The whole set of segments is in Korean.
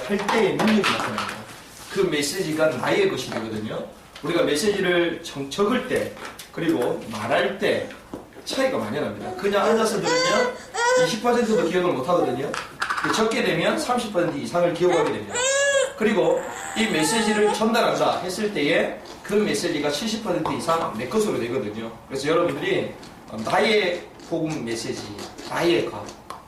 할 때의 능력이 나타납니다. 그 메시지가 나의 것이 되거든요. 우리가 메시지를 적을 때 그리고 말할 때 차이가 많이 납니다. 그냥 앉아서 들으면 20%도 기억을 못 하거든요. 적게 되면 30% 이상을 기억하게 됩니다. 그리고 이 메시지를 전달한다 했을 때에 그 메시지가 70% 이상 내 것으로 되거든요. 그래서 여러분들이 나의 복음 메시지, 나의 것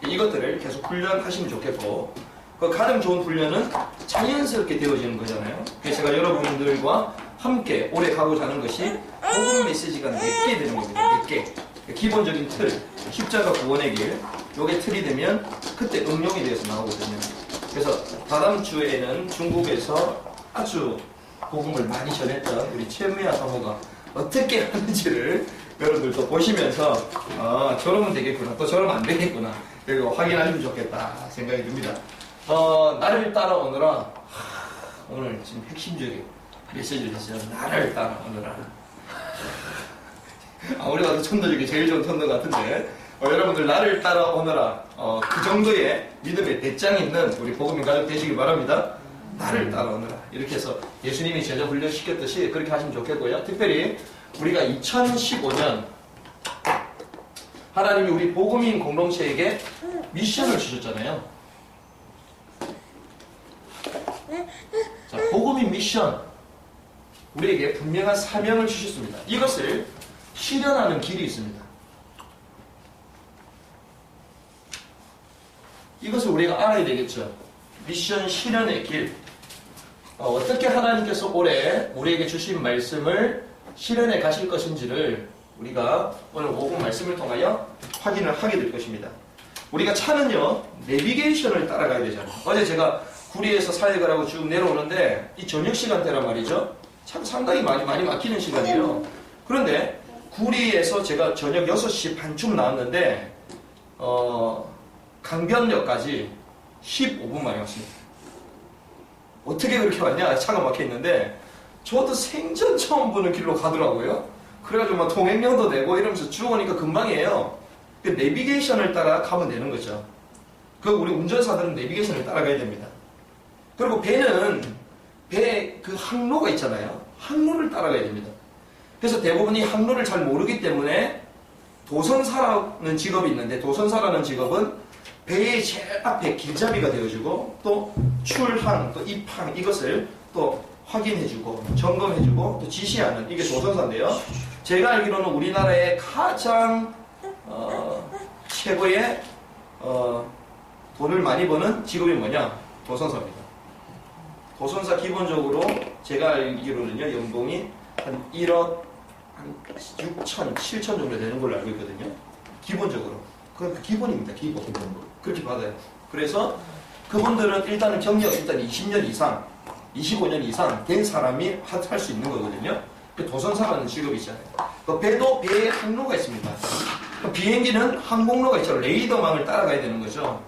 이것들을 계속 훈련하시면 좋겠고, 그 가장 좋은 훈련은 자연스럽게 되어지는 거잖아요. 그래서 제가 여러분들과 함께 오래 가고자 하는 것이 복음 메시지가 4개 되는 겁니다. 4개. 기본적인 틀, 십자가 구원의 길, 요게 틀이 되면 그때 응용이 되어서 나오거든요. 그래서 다다음 주에는 중국에서 아주 복음을 많이 전했던 우리 최무야 사모가 어떻게 하는지를 여러분들도 보시면서 저러면 되겠구나, 또 저러면 안 되겠구나, 그리고 확인하시면 좋겠다 생각이 듭니다. 나를 따라오너라. 오늘 지금 핵심적인 메시지를 했어요. 나를 따라오너라. 우리가 더 천도적이 제일 좋은 천도 같은데, 여러분들 나를 따라오너라. 그 정도의 믿음의 배짱 있는 우리 복음인 가족 되시길 바랍니다. 나를 따라오너라. 이렇게 해서 예수님이 제자 훈련시켰듯이 그렇게 하시면 좋겠고요. 특별히 우리가 2015년 하나님이 우리 복음인 공동체에게 미션을 주셨잖아요. 자, 복음인 미션. 우리에게 분명한 사명을 주셨습니다. 이것을 실현하는 길이 있습니다. 이것을 우리가 알아야 되겠죠. 미션 실현의 길. 어떻게 하나님께서 올해 우리에게 주신 말씀을 실현해 가실 것인지를 우리가 오늘 5분 말씀을 통하여 확인을 하게 될 것입니다. 우리가 차는요, 내비게이션을 따라가야 되잖아요. 어제 제가 구리에서 사역을 하고 쭉 내려오는데 이 저녁 시간대란 말이죠. 참 상당히 많이 막히는 시간이에요. 그런데 구리에서 제가 저녁 6시 반쯤 나왔는데 강변역까지 15분 만에 왔습니다. 어떻게 그렇게 왔냐? 차가 막혀있는데 저도 생전 처음 보는 길로 가더라고요. 그래가지고 막 통행료도 내고 이러면서 쭉 오니까 금방이에요. 그 내비게이션을 따라 가면 되는 거죠. 그 우리 운전사들은 내비게이션을 따라가야 됩니다. 그리고 배는 배 그 항로가 있잖아요. 항로를 따라가야 됩니다. 그래서 대부분이 항로를 잘 모르기 때문에 도선사라는 직업이 있는데, 도선사라는 직업은 배의 제일 앞에 길잡이가 되어주고 또 출항, 또 입항 이것을 또 확인해주고 점검해주고 또 지시하는, 이게 도선사인데요. 제가 알기로는 우리나라의 가장 최고의 돈을 많이 버는 직업이 뭐냐? 도선사입니다. 도선사 기본적으로 제가 알기로는요, 연봉이 한 1억 한 6천, 7천 정도 되는 걸로 알고 있거든요. 기본적으로. 그건 기본입니다. 기본. 그렇게 받아요. 그래서 그분들은 일단은 경력 20년 이상, 25년 이상 된 사람이 할 수 있는 거거든요. 그 도선사라는 직업이 있잖아요. 그 배도 배에 항로가 있습니다. 그 비행기는 항공로가 있죠. 레이더망을 따라가야 되는 거죠.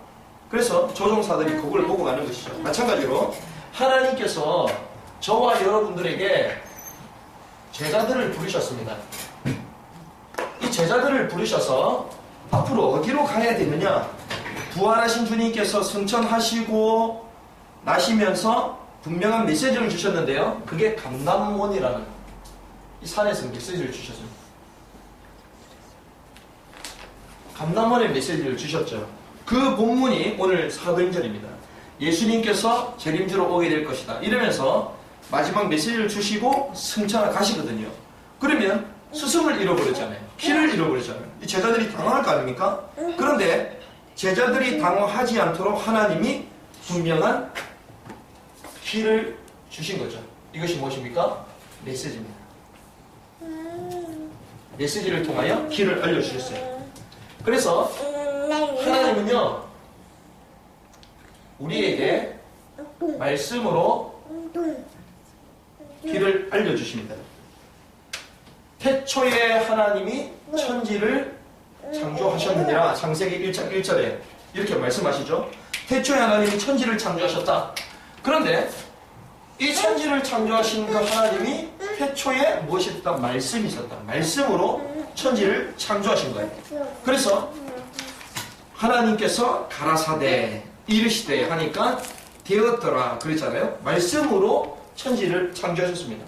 그래서 조종사들이 그걸 보고 가는 것이죠. 마찬가지로 하나님께서 저와 여러분들에게 제자들을 부르셨습니다. 이 제자들을 부르셔서 앞으로 어디로 가야 되느냐? 부활하신 주님께서 승천하시고 나시면서 분명한 메시지를 주셨는데요. 그게 감람원이라는 이 산에서 메시지를 주셨습니다. 감람원의 메시지를 주셨죠. 그 본문이 오늘 사도행전입니다. 예수님께서 재림주로 오게 될 것이다 이러면서 마지막 메시지를 주시고 승천을 가시거든요. 그러면 스승을 잃어버렸잖아요. 길을 잃어버렸잖아요. 이 제자들이 당황할 거 아닙니까? 그런데 제자들이 당황하지 않도록 하나님이 분명한 길을 주신 거죠. 이것이 무엇입니까? 메시지입니다. 메시지를 통하여 길을 알려주셨어요. 그래서 하나님은요, 우리에게 말씀으로 길을 알려주십니다. 태초에 하나님이 천지를 창조하셨느니라. 창세기 1장 1절에 이렇게 말씀하시죠. 태초에 하나님이 천지를 창조하셨다. 그런데 이 천지를 창조하신 그 하나님이 태초에 무엇이 있었다? 말씀이 있었다. 말씀으로 천지를 창조하신 거예요. 그래서 하나님께서 가라사대 이르시되 하니까 되었더라 그랬잖아요. 말씀으로 천지를 창조하셨습니다.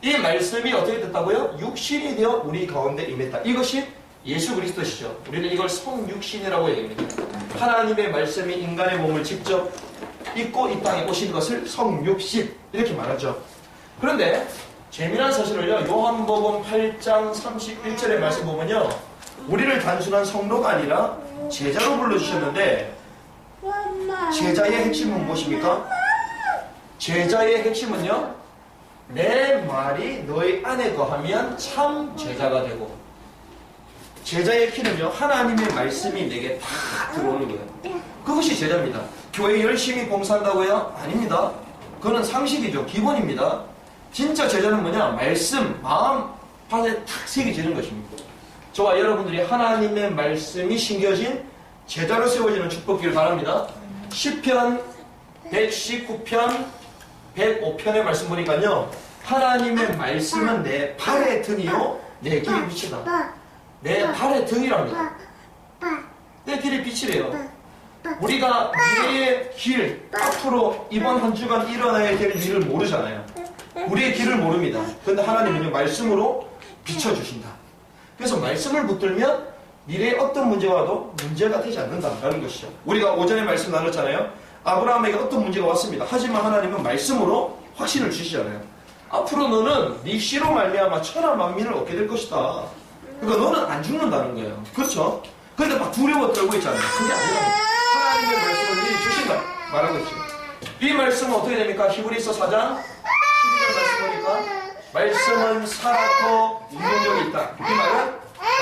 이 말씀이 어떻게 됐다고요? 육신이 되어 우리 가운데 임했다. 이것이 예수 그리스도시죠. 우리는 이걸 성육신이라고 얘기합니다. 하나님의 말씀이 인간의 몸을 직접 입고 이 땅에 오신 것을 성육신 이렇게 말하죠. 그런데 재미난 사실을요, 요한복음 8장 31절의 말씀 보면요, 우리를 단순한 성도가 아니라 제자로 불러주셨는데, 제자의 핵심은 무엇입니까? 제자의 핵심은요, 내 말이 너희 안에 거하면 참 제자가 되고, 제자의 키는요, 하나님의 말씀이 내게 다 들어오는 거예요. 그것이 제자입니다. 교회 열심히 봉사한다고요? 아닙니다. 그거는 상식이죠. 기본입니다. 진짜 제자는 뭐냐? 말씀, 마음 판에 탁 새겨지는 것입니다. 저와 여러분들이 하나님의 말씀이 심겨진 제자로 세워지는 축복기를 바랍니다. 시편 119편 105편의 말씀 보니까요, 하나님의 말씀은 내 발의 등이요 내 길의 빛이다. 내 발의 등이랍니다. 내 길의 빛이래요. 우리가 미래의 길, 앞으로 이번 한 주간 일어나야 될 일을 모르잖아요. 우리의 길을 모릅니다. 그런데 하나님은요, 말씀으로 비춰주신다. 그래서 말씀을 붙들면 미래에 어떤 문제가 와도 문제가 되지 않는다라는 것이죠. 우리가 오전에 말씀 나눴잖아요. 아브라함에게 어떤 문제가 왔습니다. 하지만 하나님은 말씀으로 확신을 주시잖아요. 앞으로 너는 네 씨로 말미암아 천하 만민을 얻게 될 것이다. 그러니까 너는 안 죽는다는 거예요. 그렇죠? 그런데 막 두려워 떨고 있잖아요. 그게 아니라 하나님의 말씀을 미리 주신다 말하고 있죠. 이 말씀은 어떻게 됩니까? 히브리서 4장 12절 말씀 보니까 말씀은 살았고 운동력이 있다. 이 말은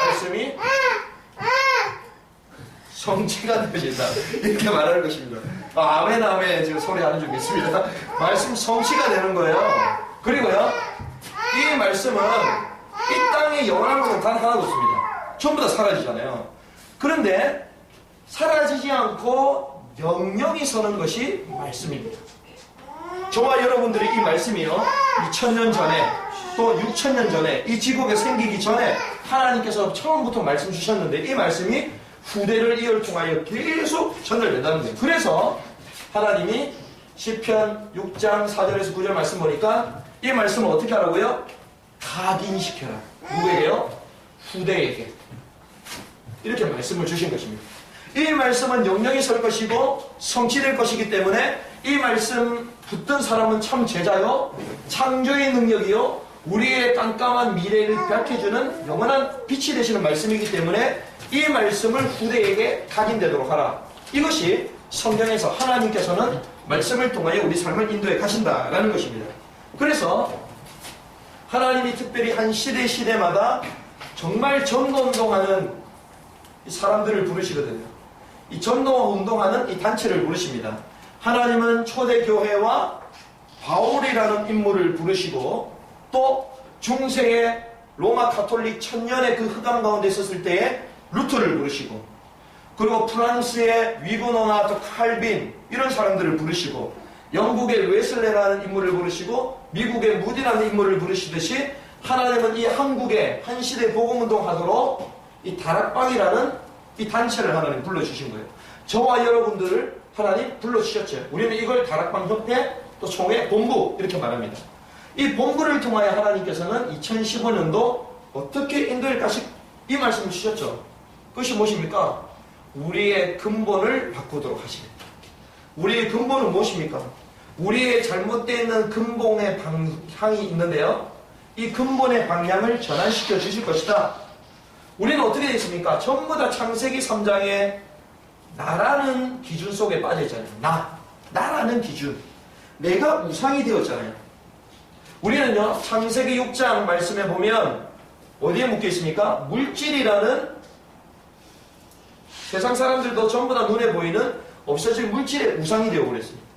말씀이 성취가 되어진다. 이렇게 말하는 것입니다. 아멘 아멘 지금 소리 하는 중 있습니다. 말씀 성취가 되는 거예요. 그리고요, 이 말씀은 이 땅에 영원한 것은 단 하나도 없습니다. 전부 다 사라지잖아요. 그런데 사라지지 않고 영영이 서는 것이 말씀입니다. 저와 여러분들이 이 말씀이요, 2000년 전에 또 6000년 전에 이 지구가 생기기 전에 하나님께서 처음부터 말씀 주셨는데, 이 말씀이 후대를 이어를 통하여 계속 전달된다는 거예요. 그래서 하나님이 시편 6장 4절에서 9절 말씀 보니까 이 말씀을 어떻게 하라고요? 각인시켜라. 누구에게요? 후대에게. 이렇게 말씀을 주신 것입니다. 이 말씀은 영영이 설 것이고 성취될 것이기 때문에 이 말씀 붙든 사람은 참 제자요, 창조의 능력이요, 우리의 깜깜한 미래를 밝혀주는 영원한 빛이 되시는 말씀이기 때문에 이 말씀을 후대에게 각인되도록 하라. 이것이 성경에서 하나님께서는 말씀을 통하여 우리 삶을 인도해 가신다라는 것입니다. 그래서 하나님이 특별히 한 시대마다 정말 전도운동하는 사람들을 부르시거든요. 이 전도운동하는 이 단체를 부르십니다. 하나님은 초대교회와 바울이라는 인물을 부르시고, 또 중세의 로마 가톨릭 천년의 그 흑암 가운데 있었을 때에 루터를 부르시고, 그리고 프랑스의 위그노나 또 칼빈 이런 사람들을 부르시고, 영국의 웨슬레라는 인물을 부르시고, 미국의 무디라는 인물을 부르시듯이 하나님은 이 한국에 한 시대 복음운동 하도록 이 다락방이라는 이 단체를 하나님 불러주신 거예요. 저와 여러분들을 하나님 불러주셨죠. 우리는 이걸 다락방 협회 또 총회 본부 이렇게 말합니다. 이 본부를 통하여 하나님께서는 2015년도 어떻게 인도할 것이 이 말씀을 주셨죠. 그것이 무엇입니까? 우리의 근본을 바꾸도록 하시겠다. 우리의 근본은 무엇입니까? 우리의 잘못되어 있는 근본의 방향이 있는데요, 이 근본의 방향을 전환시켜 주실 것이다. 우리는 어떻게 되어 있습니까? 전부 다 창세기 3장에 나라는 기준 속에 빠져 있잖아요. 나라는 기준. 내가 우상이 되었잖아요. 우리는요, 창세기 6장 말씀에 보면 어디에 묶여 있습니까? 물질이라는 세상 사람들도 전부 다 눈에 보이는 없어질 물질의 우상이 되어버렸습니다.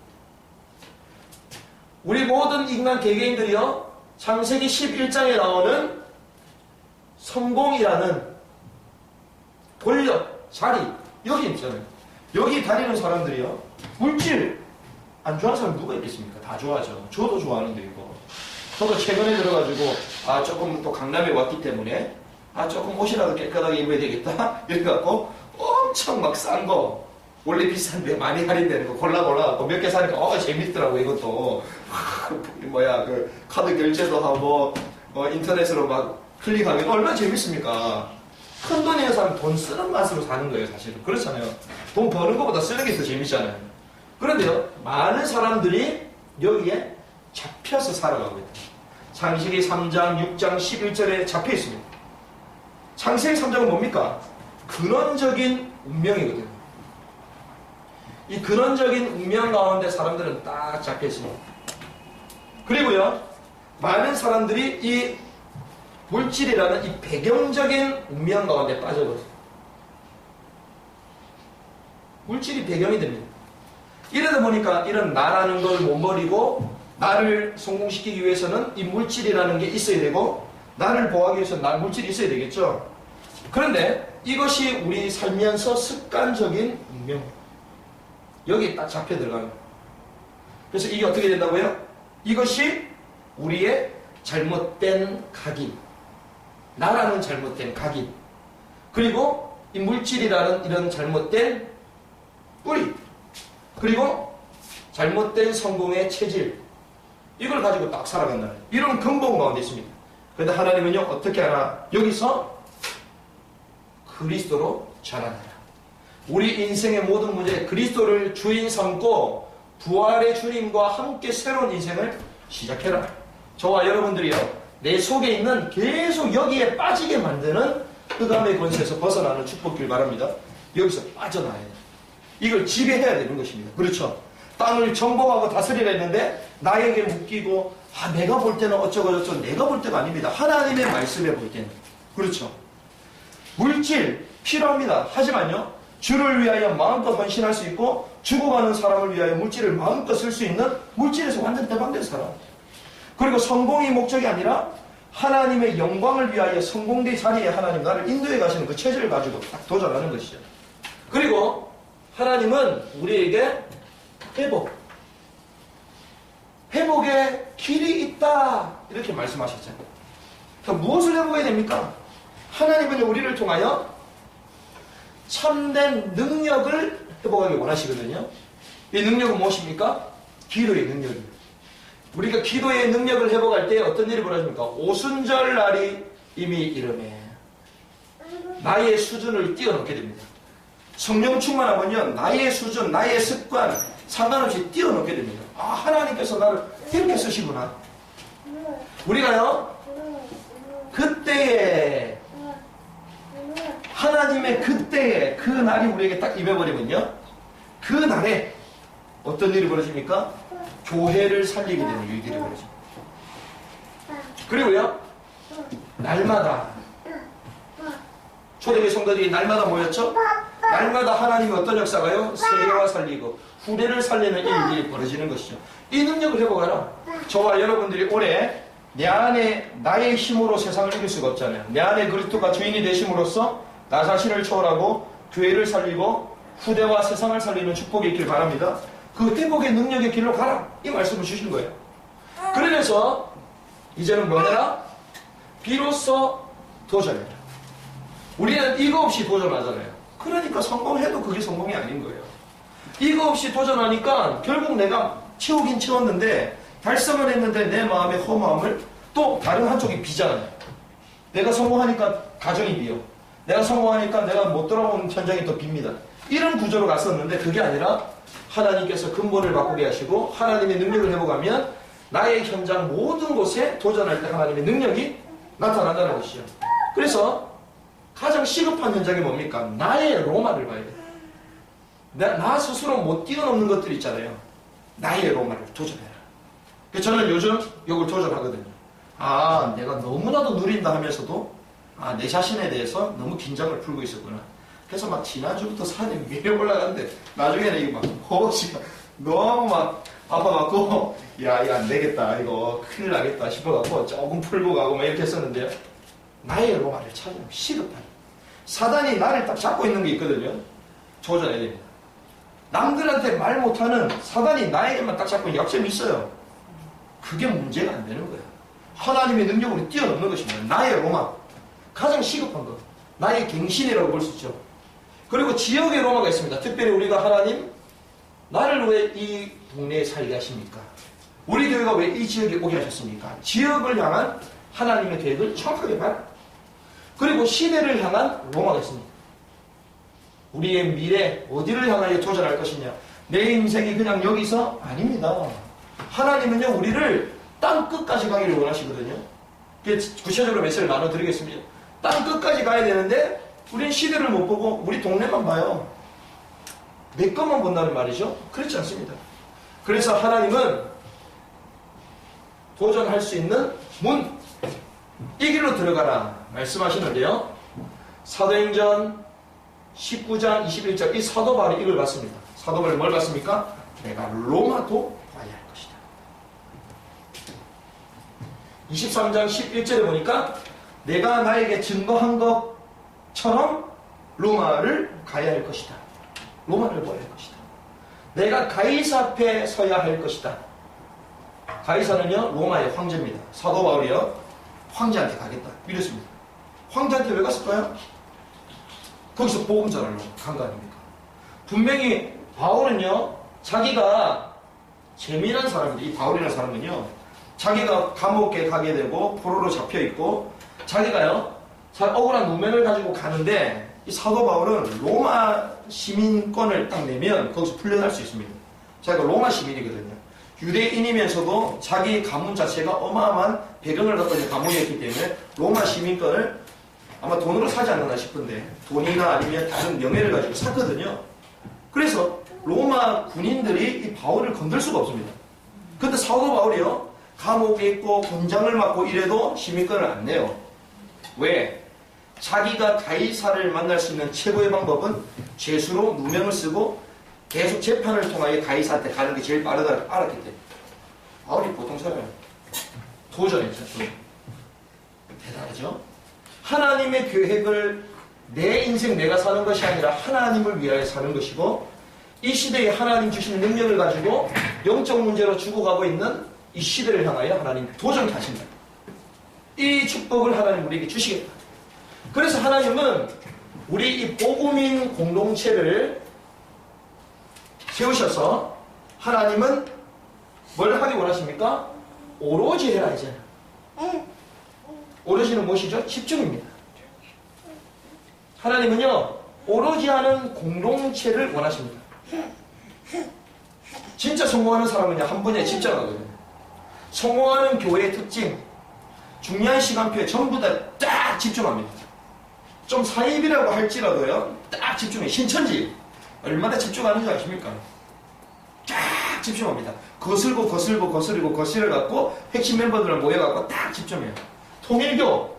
우리 모든 인간 개개인들이요, 창세기 11장에 나오는 성공이라는 권력, 자리, 여기 있잖아요. 여기 다니는 사람들이요, 물질 안 좋아하는 사람 누가 있겠습니까? 다 좋아하죠. 저도 좋아하는데 이거. 저도 최근에 들어가지고 조금 또 강남에 왔기 때문에 조금 옷이라도 깨끗하게 입어야 되겠다 이래갖고 엄청 막 싼 거 원래 비싼데 많이 할인되는 거 골라갖고 몇 개 사니까 재밌더라고. 이것도 뭐야 그 카드 결제도 하고 인터넷으로 막 클릭하면 얼마나 재밌습니까? 큰 돈이는 사람 돈 쓰는 맛으로 사는 거예요. 사실은 그렇잖아요. 돈 버는 것보다 쓰는 게 더 재밌잖아요. 그런데요, 많은 사람들이 여기에 잡혀서 살아가고 있다. 창세기 3장 6장 11절에 잡혀 있습니다. 창세기 3장은 뭡니까? 근원적인 운명이거든요. 이 근원적인 운명 가운데 사람들은 딱 잡혀 있습니다. 그리고요, 많은 사람들이 이 물질이라는 이 배경적인 운명 가운데 빠져버렸어요. 물질이 배경이 됩니다. 이러다 보니까 이런 나라는 걸 못 버리고 나를 성공시키기 위해서는 이 물질이라는 게 있어야 되고 나를 보호하기 위해서는 물질이 있어야 되겠죠. 그런데 이것이 우리 살면서 습관적인 운명, 여기에 딱 잡혀 들어가는 거예요. 그래서 이게 어떻게 된다고요? 이것이 우리의 잘못된 각인, 나라는 잘못된 각인, 그리고 이 물질이라는 이런 잘못된 뿌리, 그리고 잘못된 성공의 체질, 이걸 가지고 딱 살아간다는 이런 근본 가운데 있습니다. 그런데 하나님은요, 어떻게 하나? 여기서 그리스도로 전환하라. 우리 인생의 모든 문제에 그리스도를 주인 삼고 부활의 주님과 함께 새로운 인생을 시작해라. 저와 여러분들이요, 내 속에 있는 계속 여기에 빠지게 만드는 흑암의 권세에서 벗어나는 축복길 바랍니다. 여기서 빠져나야 돼요. 이걸 지배해야 되는 것입니다. 그렇죠? 땅을 정복하고 다스리라 했는데 나에게 묶이고 내가 볼 때는 어쩌고저쩌고, 내가 볼 때가 아닙니다. 하나님의 말씀에 볼 때는. 그렇죠? 물질 필요합니다. 하지만요, 주를 위하여 마음껏 헌신할 수 있고 죽어가는 사람을 위하여 물질을 마음껏 쓸 수 있는, 물질에서 완전 대박된 사람. 그리고 성공이 목적이 아니라 하나님의 영광을 위하여 성공된 자리에 하나님 나를 인도해 가시는 그 체질을 가지고 딱 도전하는 것이죠. 그리고 하나님은 우리에게 회복의 길이 있다, 이렇게 말씀하셨잖아요. 그러니까 무엇을 회복해야 됩니까? 하나님은 우리를 통하여 참된 능력을 회복하기 원하시거든요. 이 능력은 무엇입니까? 기도의 능력입니다. 우리가 기도의 능력을 회복할 때 어떤 일이 벌어집니까? 오순절 날이 이미 이르매 나의 수준을 뛰어넘게 됩니다. 성령 충만하면요, 나의 수준, 나의 습관 상관없이 뛰어넘게 됩니다. 하나님께서 나를 이렇게 쓰시구나. 우리가요, 그때에, 하나님의 그때에, 그 날이 우리에게 딱 임해버리면요, 그 날에 어떤 일이 벌어집니까? 교회를 살리게 되는 일들이 벌어집니다. 그리고요, 날마다 초대교회 성도들이 날마다 모였죠? 날마다 하나님이 어떤 역사가요? 세계와 살리고 후대를 살리는 일들이 벌어지는 것이죠. 이 능력을 회복하라. 저와 여러분들이 올해 내 안에 나의 힘으로 세상을 이길 수가 없잖아요. 내 안에 그리스도가 주인이 되심으로써 나 자신을 초월하고 교회를 살리고 후대와 세상을 살리는 축복이 있길 바랍니다. 그 회복의 능력의 길로 가라, 이 말씀을 주신 거예요. 그러면서 이제는 뭐해라? 비로소 도전해라. 우리는 이거 없이 도전하잖아요. 그러니까 성공해도 그게 성공이 아닌 거예요. 이거 없이 도전하니까 결국 내가 채우긴 채웠는데, 달성을 했는데 내 마음의 허무함을 또 다른 한쪽이 비잖아요. 내가 성공하니까 가정이 비어, 내가 성공하니까 내가 못 돌아오는 현장이 또 빕니다. 이런 구조로 갔었는데, 그게 아니라 하나님께서 근본을 바꾸게 하시고 하나님의 능력을 회복하면 나의 현장 모든 곳에 도전할 때 하나님의 능력이 나타난다는 것이죠. 그래서 가장 시급한 현장이 뭡니까? 나의 로마를 봐야 돼. 나 스스로 못 뛰어넘는 것들 있잖아요. 나의 로마를 도전해라. 그래서 저는 요즘 이걸 도전하거든요. 내가 너무나도 누린다 하면서도 내 자신에 대해서 너무 긴장을 풀고 있었구나. 그래서 막 지난주부터 살이 위에 올라가는데 나중에는 이거 막 허벅지가 너무 막 아파갖고 이거 안 되겠다, 이거 큰일 나겠다 싶어갖고 조금 풀고 가고 막 이렇게 했었는데요. 나의 로마를 찾으면 시급하니 사단이 나를 딱 잡고 있는 게 있거든요. 조절해야 됩니다. 남들한테 말 못하는 사단이 나에게만 딱 잡고 있는 약점이 있어요. 그게 문제가 안 되는 거예요. 하나님의 능력으로 뛰어넘는 것입니다. 나의 로마, 가장 시급한 것, 나의 갱신이라고 볼 수 있죠. 그리고 지역의 로마가 있습니다. 특별히 우리가 하나님, 나를 왜 이 동네에 살게 하십니까? 우리 교회가 왜 이 지역에 오게 하셨습니까? 지역을 향한 하나님의 계획을 정확하게 봐요. 그리고 시대를 향한 로마가 있습니다. 우리의 미래, 어디를 향하여 도전할 것이냐? 내 인생이 그냥 여기서 아닙니다. 하나님은요, 우리를 땅 끝까지 가기를 원하시거든요. 구체적으로 메시지를 나눠드리겠습니다. 땅 끝까지 가야 되는데, 우리는 시대를 못 보고 우리 동네만 봐요. 내 것만 본다는 말이죠. 그렇지 않습니다. 그래서 하나님은 도전할 수 있는 문, 이 길로 들어가라 말씀하시는데요. 사도행전 19장 21절, 이 사도 바울이 이걸 봤습니다. 사도 바울이 뭘 봤습니까? 내가 로마도 가야 할 것이다. 23장 11절에 보니까 내가 나에게 증거한 것처럼 로마를 가야 할 것이다. 로마를 보아야 할 것이다. 내가 가이사 앞에 서야 할 것이다. 가이사는요, 로마의 황제입니다. 사도 바울이요, 황제한테 가겠다 이랬습니다. 황제한테 왜 갔을까요? 거기서 복음 전하러 간 거 아닙니까? 분명히 바울은요, 자기가 재미난 사람인데, 이 바울이라는 사람은요, 자기가 감옥에 가게 되고 포로로 잡혀 있고, 자기가요, 억울한 누명을 가지고 가는데, 이 사도 바울은 로마 시민권을 딱 내면 거기서 풀려날 수 있습니다. 자기가 로마 시민이거든요. 유대인이면서도 자기 가문 자체가 어마어마한 배경을 갖고 있는 가문이었기 때문에 로마 시민권을 아마 돈으로 사지 않았나 싶은데, 돈이나 아니면 다른 명예를 가지고 샀거든요. 그래서 로마 군인들이 이 바울을 건들 수가 없습니다. 근데 사도 바울이요, 감옥에 있고 곤장을 맞고 이래도 시민권을 안 내요. 왜? 자기가 가이사를 만날 수 있는 최고의 방법은 죄수로 누명을 쓰고 계속 재판을 통하여 가이사한테 가는 게 제일 빠르다고 알았기 때문에. 바울이 보통 사람이에요. 도전했죠. 대단하죠? 하나님의 계획을 내 인생 내가 사는 것이 아니라 하나님을 위하여 사는 것이고, 이 시대에 하나님 주신 능력을 가지고 영적 문제로 죽어가고 있는 이 시대를 향하여 하나님 도전하신다. 이 축복을 하나님 우리에게 주시겠다. 그래서 하나님은 우리 이 복음인 공동체를 세우셔서, 하나님은 뭘 하기 원하십니까? 오로지 해라 이제. 오로지는 무엇이죠? 집중입니다. 하나님은요, 오로지 하는 공동체를 원하십니다. 진짜 성공하는 사람은요, 한 분야에 집중하거든요. 성공하는 교회의 특징, 중요한 시간표에 전부 다 딱 집중합니다. 좀 사입이라고 할지라도요, 딱 집중해. 신천지 얼마나 집중하는지 아십니까? 딱 집중합니다. 거슬고 거슬고 거스르고 거슬러갖고 핵심 멤버들을 모여갖고 딱 집중해요. 통일교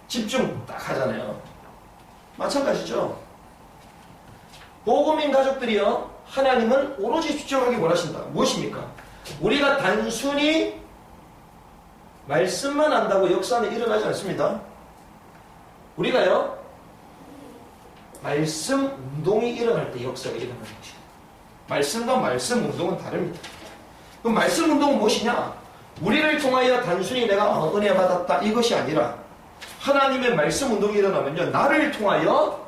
집중 딱 하잖아요. 마찬가지죠. 복음인 가족들이요, 하나님은 오로지 집중하기 원하신다. 무엇입니까? 우리가 단순히 말씀만 안다고 역사는 일어나지 않습니다. 우리가요, 말씀 운동이 일어날 때 역사가 일어나는 것이에요. 말씀과 말씀 운동은 다릅니다. 그럼 말씀 운동은 무엇이냐? 우리를 통하여 단순히 내가 은혜 받았다 이것이 아니라, 하나님의 말씀 운동이 일어나면요, 나를 통하여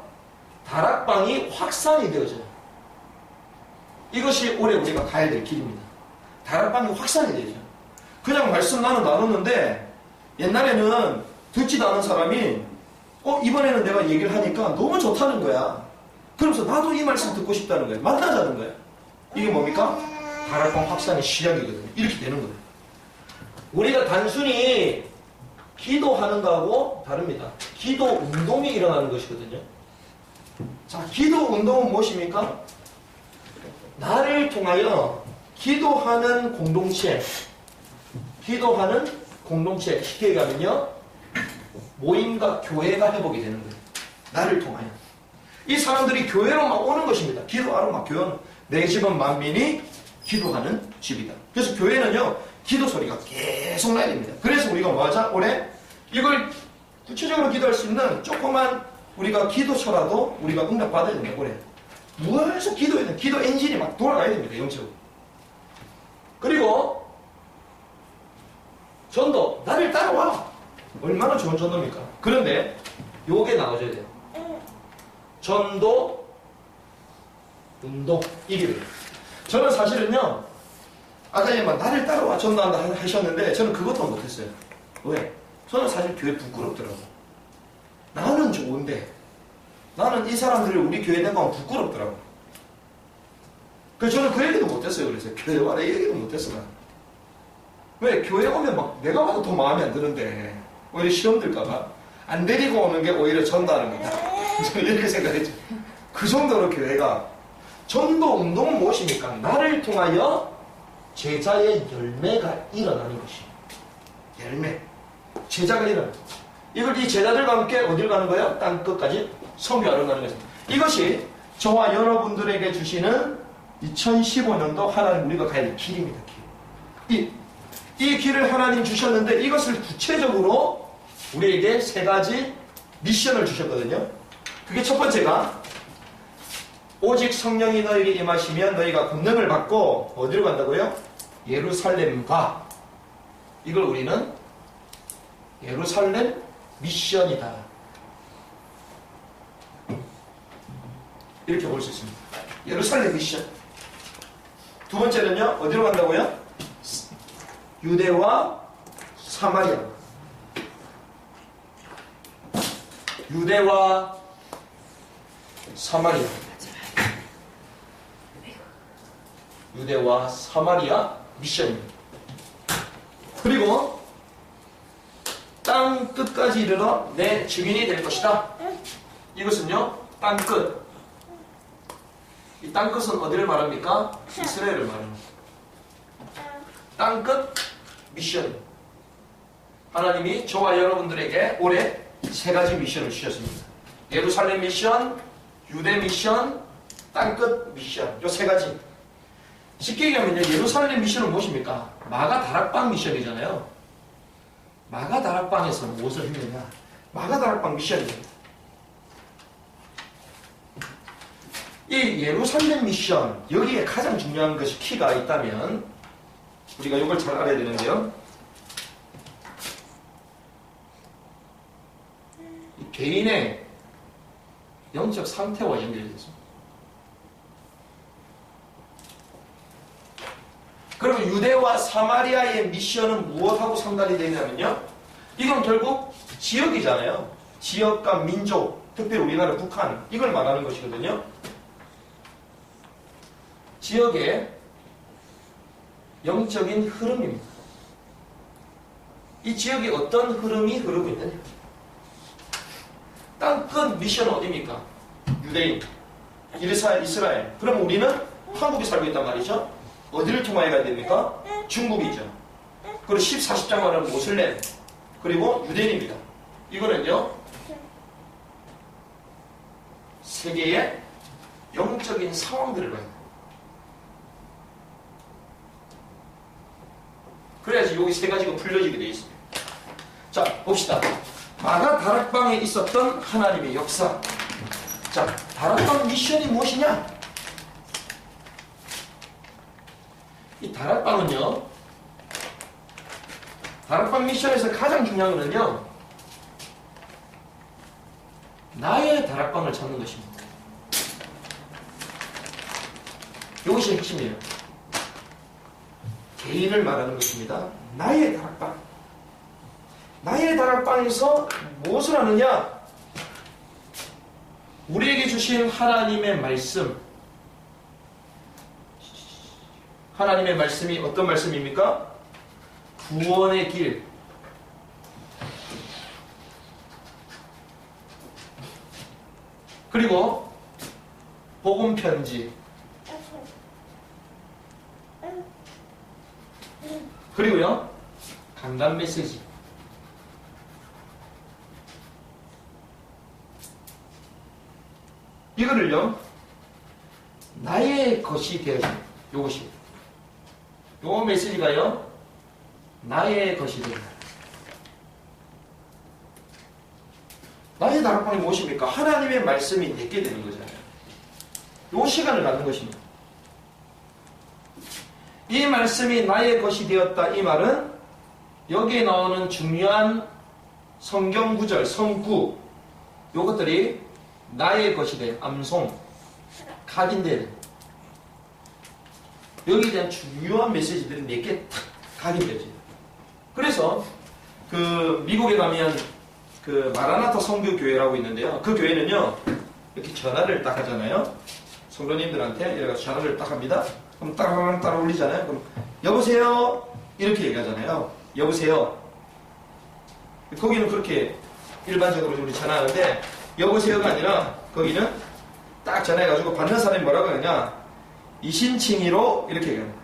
다락방이 확산이 되어져요. 이것이 올해 우리가 가야 될 길입니다. 다락방이 확산이 되죠. 그냥 말씀 나는 나눴는데, 옛날에는 듣지도 않은 사람이 이번에는 내가 얘기를 하니까 너무 좋다는 거야. 그러면서 나도 이 말씀 듣고 싶다는 거야. 만나자는 거야. 이게 뭡니까? 다락방 확산의 시작이거든요. 이렇게 되는 거예요. 우리가 단순히 기도하는 거하고 다릅니다. 기도 운동이 일어나는 것이거든요. 자, 기도 운동은 무엇입니까? 나를 통하여 기도하는 공동체, 쉽게 얘기하면요, 모임과 교회가 회복이 되는 거예요. 나를 통하여. 이 사람들이 교회로 막 오는 것입니다. 기도하러 막 교회는. 내 집은 만민이 기도하는 집이다. 그래서 교회는요, 기도 소리가 계속 나야 됩니다. 그래서 우리가 뭐하자? 올해 이걸 구체적으로 기도할 수 있는 조그만 우리가 기도처라도 우리가 응답받아야 됩니다. 올해. 무엇을 기도해야 됩니다. 기도 엔진이 막 돌아가야 됩니다. 영적으로. 그리고 전도, 나를 따라와. 얼마나 좋은 전도입니까? 그런데 요게 나와줘야 돼요. 전도, 운동, 이게. 저는 사실은요, 아까 막 나를 따라와 전도한다 하셨는데, 저는 그것도 못했어요. 왜? 저는 사실 교회 부끄럽더라고. 나는 좋은데, 나는 이 사람들을 우리 교회에 내가 부끄럽더라고. 그래서 저는 그 얘기도 못했어요. 그래서 교회 와라 이 얘기도 못했어. 난. 왜? 교회 오면 막 내가 봐도 더 마음에 안 드는데, 오히려 시험 들까봐. 안 데리고 오는 게 오히려 전도하는 거다. 저는 이렇게 생각했죠. 그 정도로 교회가 전도 운동은 무엇입니까? 나를 통하여 제자의 열매가 일어나는 것이에요. 열매. 제자가 일어나. 이걸 이 제자들과 함께 어딜 가는 거예요? 땅 끝까지 선교하러 가는 것입니다. 이것이 저와 여러분들에게 주시는 2015년도 하나님 우리가 가야 할 길입니다. 길. 이 길을 하나님 주셨는데 이것을 구체적으로 우리에게 세 가지 미션을 주셨거든요. 그게 첫 번째가 오직 성령이 너에게 임하시면 너희가 권능을 받고 어디로 간다고요? 예루살렘 가. 이걸 우리는 예루살렘 미션이다. 이렇게 볼 수 있습니다. 예루살렘 미션. 두 번째는요, 어디로 간다고요? 유대와 사마리아. 유대와 사마리아. 유대와 사마리아 미션입니다. 그리고 땅 끝까지 이르러 내 증인이 될 것이다. 이것은요, 땅 끝. 이 땅 끝은 어디를 말합니까? 이스라엘을 말합니다. 땅 끝 미션. 하나님이 저와 여러분들에게 올해 세 가지 미션을 주셨습니다. 예루살렘 미션, 유대 미션, 땅 끝 미션. 이 세 가지. 쉽게 얘기하면요, 예루살렘 미션은 무엇입니까? 마가 다락방 미션이잖아요. 마가 다락방에서 무엇을 했느냐? 마가 다락방 미션입니다. 이 예루살렘 미션, 여기에 가장 중요한 것이 키가 있다면 우리가 이걸 잘 알아야 되는데요. 이 개인의 영적 상태와 연결되어 있습니다. 그러면 유대와 사마리아의 미션은 무엇하고 상관이 되냐면요. 이건 결국 지역이잖아요. 지역과 민족, 특별히 우리나라 북한, 이걸 말하는 것이거든요. 지역의 영적인 흐름입니다. 이 지역에 어떤 흐름이 흐르고 있느냐. 땅끝 미션은 어디입니까? 유대인, 이스라엘. 그럼 우리는 한국에 살고 있단 말이죠. 어디를 통하여 가야 됩니까? 중국이죠. 그리고 14십장만은 모슬렘, 그리고 유대인입니다. 이거는요, 세계의 영적인 상황들을 봐야 돼요. 그래야지 여기 세 가지가 풀려지게 되어 있습니다. 자, 봅시다. 마가 다락방에 있었던 하나님의 역사. 자, 다락방 미션이 무엇이냐? 이 다락방은요, 다락방 미션에서 가장 중요한 것은요, 나의 다락방을 찾는 것입니다. 이것이 핵심이에요. 개인을 말하는 것입니다. 나의 다락방. 나의 다락방에서 무엇을 하느냐? 우리에게 주신 하나님의 말씀. 하나님의 말씀이 어떤 말씀입니까? 구원의 길. 그리고 복음 편지. 그리고요, 강단 메시지. 이거를요, 나의 것이 되어야 돼요. 요것이. 요 메시지가요, 나의 것이 됩니다. 나의 다락방이 무엇입니까? 하나님의 말씀이 내게 되는 거잖아요. 요 시간을 갖는 것입니다. 이 말씀이 나의 것이 되었다. 이 말은 여기에 나오는 중요한 성경 구절, 성구, 요것들이 나의 것이 돼. 암송, 각인돼. 여기에 대한 중요한 메시지들이 몇 개 탁 각인되지. 그래서 그 미국에 가면 그 마라나타 선교교회라고 있는데요. 그 교회는요 이렇게 전화를 딱 하잖아요. 성도님들한테 이래서 전화를 딱 합니다. 그럼 따라랑 따라 올리잖아요. 그럼 여보세요 이렇게 얘기하잖아요. 여보세요. 거기는 그렇게 일반적으로 우리 전화하는데 여보세요가 아니라 거기는 딱 전화해가지고 받는 사람이 뭐라고 하느냐 이신칭의로 이렇게 얘기합니다.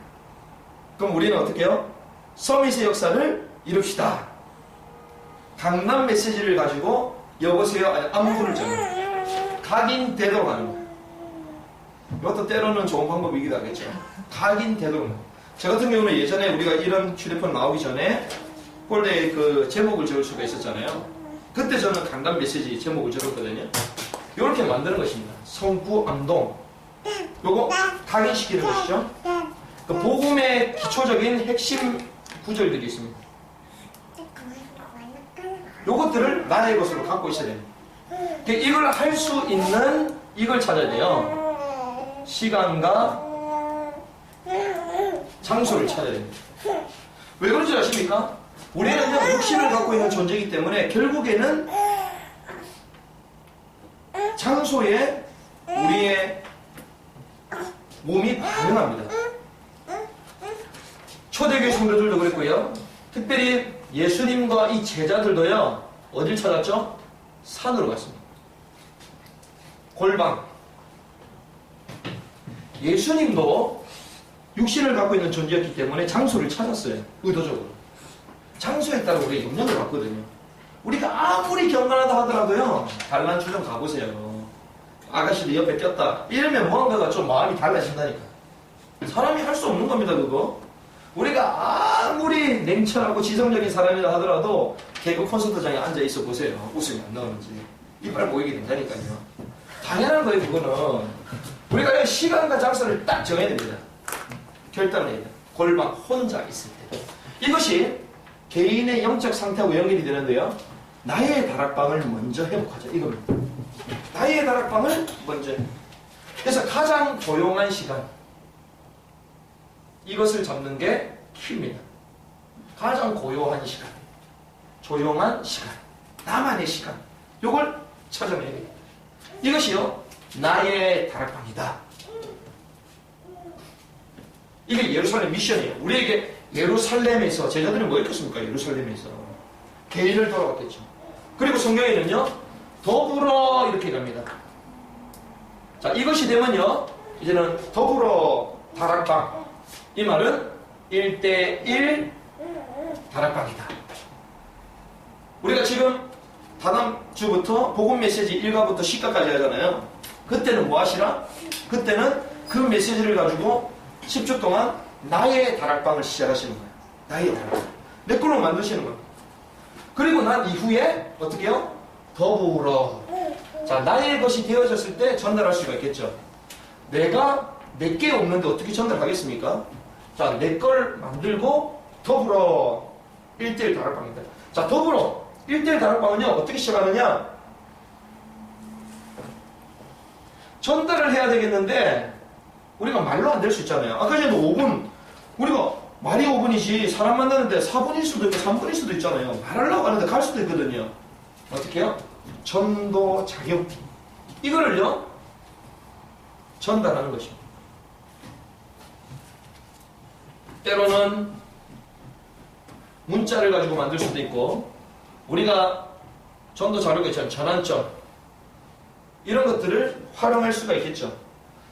그럼 우리는 어떻게 해요? 서밋의 역사를 이룹시다. 강남 메시지를 가지고 여보세요 아니 안부를 전해요. 각인되도록 하는 거예요. 이것도 때로는 좋은 방법이기도 하겠죠. 각인되도록. 저 같은 경우는 예전에 우리가 이런 휴대폰 나오기 전에 폴더에 그 제목을 적을 수가 있었잖아요. 그때 저는 강남 메시지 제목을 적었거든요. 이렇게 만드는 것입니다. 성구암동. 요거 각인시키는 것이죠. 그 복음의 기초적인 핵심 구절들이 있습니다. 요것들을 나의 것으로 갖고 있어야 됩니다. 이걸 할 수 있는 이걸 찾아야 돼요. 시간과 장소를 찾아야 됩니다. 왜 그런지 아십니까? 우리는요 육신을 갖고 있는 존재이기 때문에 결국에는 장소에 우리의 몸이 반응합니다. 초대교회 성도들도 그랬고요. 특별히 예수님과 이 제자들도요. 어딜 찾았죠? 산으로 갔습니다. 골방. 예수님도 육신을 갖고 있는 존재였기 때문에 장소를 찾았어요. 의도적으로. 장소에 따라 우리가 영향을 받거든요. 우리가 아무리 경건하다 하더라도요. 단란주 좀 가보세요. 아가씨도 옆에 꼈다. 이러면 무언가가 좀 마음이 달라진다니까. 사람이 할 수 없는 겁니다, 그거. 우리가 아무리 냉철하고 지성적인 사람이라 하더라도 개그 콘서트장에 앉아 있어 보세요. 웃음이 안 나오는지. 이빨 보이게 된다니까요. 당연한 거예요, 그거는. 우리가 시간과 장소를 딱 정해야 됩니다. 결단을 해야 돼요. 골방 혼자 있을 때. 이것이 개인의 영적 상태하고 연결이 되는데요. 나의 다락방을 먼저 회복하자. 이겁니다. 나의 다락방을 먼저. 그래서 가장 조용한 시간. 이것을 잡는 게 키입니다. 가장 고요한 시간. 조용한 시간. 나만의 시간. 이걸 찾아내야 됩니다. 이것이요. 나의 다락방이다. 이게 예루살렘 미션이에요. 우리에게 예루살렘에서 제자들이 뭐 했겠습니까? 예루살렘에서 개인을 돌아왔겠죠. 그리고 성경에는요 더불어 이렇게 갑니다. 자, 이것이 되면요 이제는 더불어 다락방. 이 말은 1대1 다락방이다. 우리가 지금 다음 주부터 복음 메시지 1가부터 10가까지 하잖아요. 그때는 뭐 하시라? 그때는 그 메시지를 가지고 10주 동안 나의 다락방을 시작하시는 거예요. 나의 다락방. 내 걸로 만드시는 거예요. 그리고 난 이후에 어떻게 해요? 더불어. 자, 나의 것이 되어졌을 때 전달할 수가 있겠죠. 내가 내게 없는데 어떻게 전달하겠습니까? 자, 내 걸 만들고 더불어 1대1 다락방입니다. 자, 더불어 1대1 다락방은요 어떻게 시작하느냐? 전달을 해야 되겠는데 우리가 말로 안 될 수 있잖아요. 아까 전에 5분 우리가 말이 5분이지 사람 만나는데 4분일 수도 있고 3분일 수도 있잖아요. 말하려고 하는데 갈 수도 있거든요. 어떻게 해요? 전도 자격. 이거를요 전달하는 것입니다. 때로는 문자를 가지고 만들 수도 있고 우리가 전도 자료가 있잖아요. 전환점 이런 것들을 활용할 수가 있겠죠.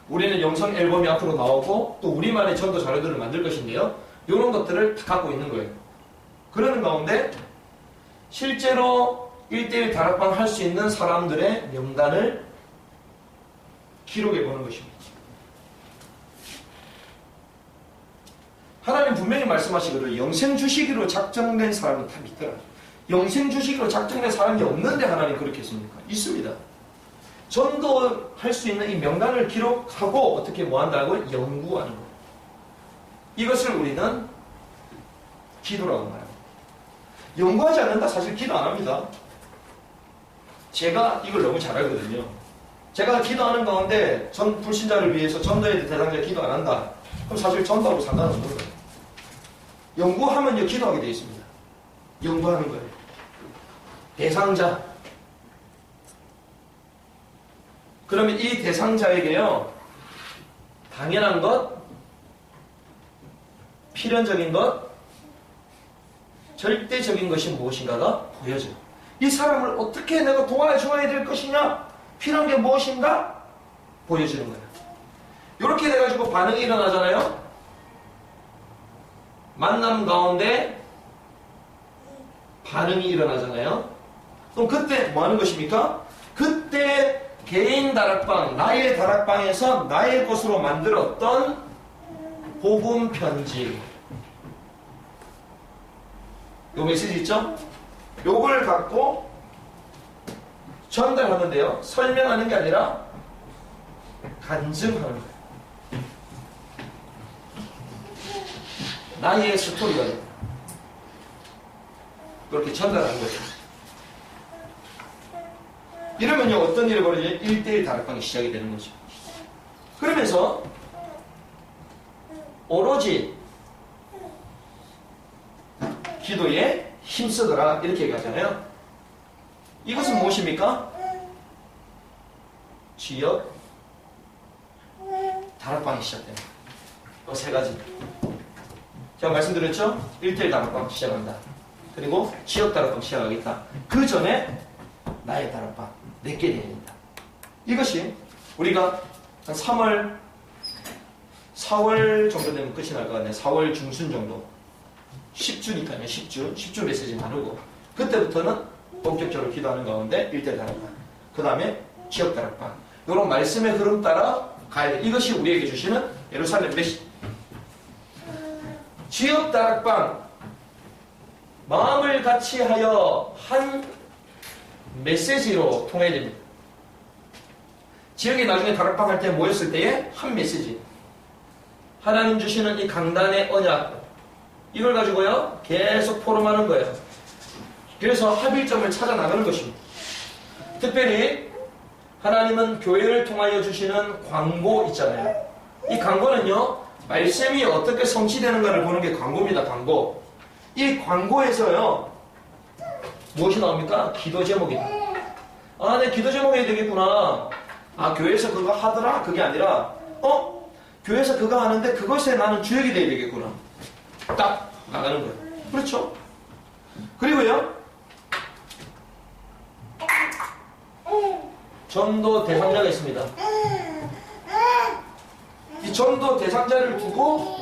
우리는 영상 앨범이 앞으로 나오고 또 우리만의 전도 자료들을 만들 것인데요. 이런 것들을 다 갖고 있는 거예요. 그러는 가운데 실제로 1대1 다락방 할 수 있는 사람들의 명단을 기록해 보는 것입니다. 하나님 분명히 말씀하시거든요. 영생 주시기로 작정된 사람은 다 믿더라. 영생 주시기로 작정된 사람이 없는데 하나님 그렇게 했습니까? 있습니다. 전도할 수 있는 이 명단을 기록하고 어떻게 뭐 한다고? 연구하는 거예요. 이것을 우리는 기도라고 말합니다. 연구하지 않는다? 사실 기도 안 합니다. 제가 이걸 너무 잘 알거든요. 제가 기도하는 가운데 전 불신자를 위해서 전도의 대상자 기도 안 한다. 그럼 사실 전도하고 상관없는 거예요. 연구하면요, 기도하게 되어 있습니다. 연구하는 거예요. 대상자. 그러면 이 대상자에게요, 당연한 것, 필연적인 것, 절대적인 것이 무엇인가가 보여져요. 이 사람을 어떻게 내가 도와줘야 될 것이냐, 필요한 게 무엇인가 보여지는 거예요. 이렇게 돼가지고 반응이 일어나잖아요. 만남 가운데 반응이 일어나잖아요. 그럼 그때 뭐 하는 것입니까? 그때 개인 다락방, 나의 다락방에서 나의 것으로 만들었던 복음 편지, 요 메시지 있죠? 요걸 갖고 전달하는데요, 설명하는 게 아니라 간증하는 거예요. 나의 스토리가 그렇게 전달하는 거죠. 이러면요, 어떤 일이 벌어지냐? 1대1 다락방이 시작이 되는 거죠. 그러면서 오로지 기도에 힘쓰더라, 이렇게 얘기하잖아요. 이것은 무엇입니까? 지역 다락방이 시작됩니다. 또 세 가지. 제가 말씀드렸죠? 1대1 다락방 시작한다. 그리고 지역 다락방 시작하겠다. 그 전에 나의 다락방 내게 되어야 된다. 이것이 우리가 한 3월, 4월 정도 되면 끝이 날 것 같네요. 4월 중순 정도. 10주니까요. 10주 메시지 나누고, 그때부터는 본격적으로 기도하는 가운데 1대1 다락방, 그 다음에 지역 다락방, 이런 말씀의 흐름 따라 가야 돼. 이것이 우리에게 주시는 예루살렘 메시지. 지역 다락방, 마음을 같이 하여 한 메시지로 통해야 됩니다. 지역에 나중에 다락방 할 때 모였을 때에 한 메시지, 하나님 주시는 이 강단의 언약, 이걸 가지고요 계속 포럼하는 거예요. 그래서 합일점을 찾아 나가는 것입니다. 특별히 하나님은 교회를 통하여 주시는 광고 있잖아요. 이 광고는요, 말씀이 어떻게 성취되는가를 보는 게 광고입니다. 광고. 이 광고에서요 무엇이 나옵니까? 기도 제목이다. 아, 내 기도 제목이 해야 되겠구나. 아, 교회에서 그거 하더라? 그게 아니라 교회에서 그거 하는데 그것에 나는 주역이 돼야 되겠구나. 딱 나가는 거예요. 그렇죠? 그리고요, 전도 대상자가 있습니다. 이 전도 대상자를 두고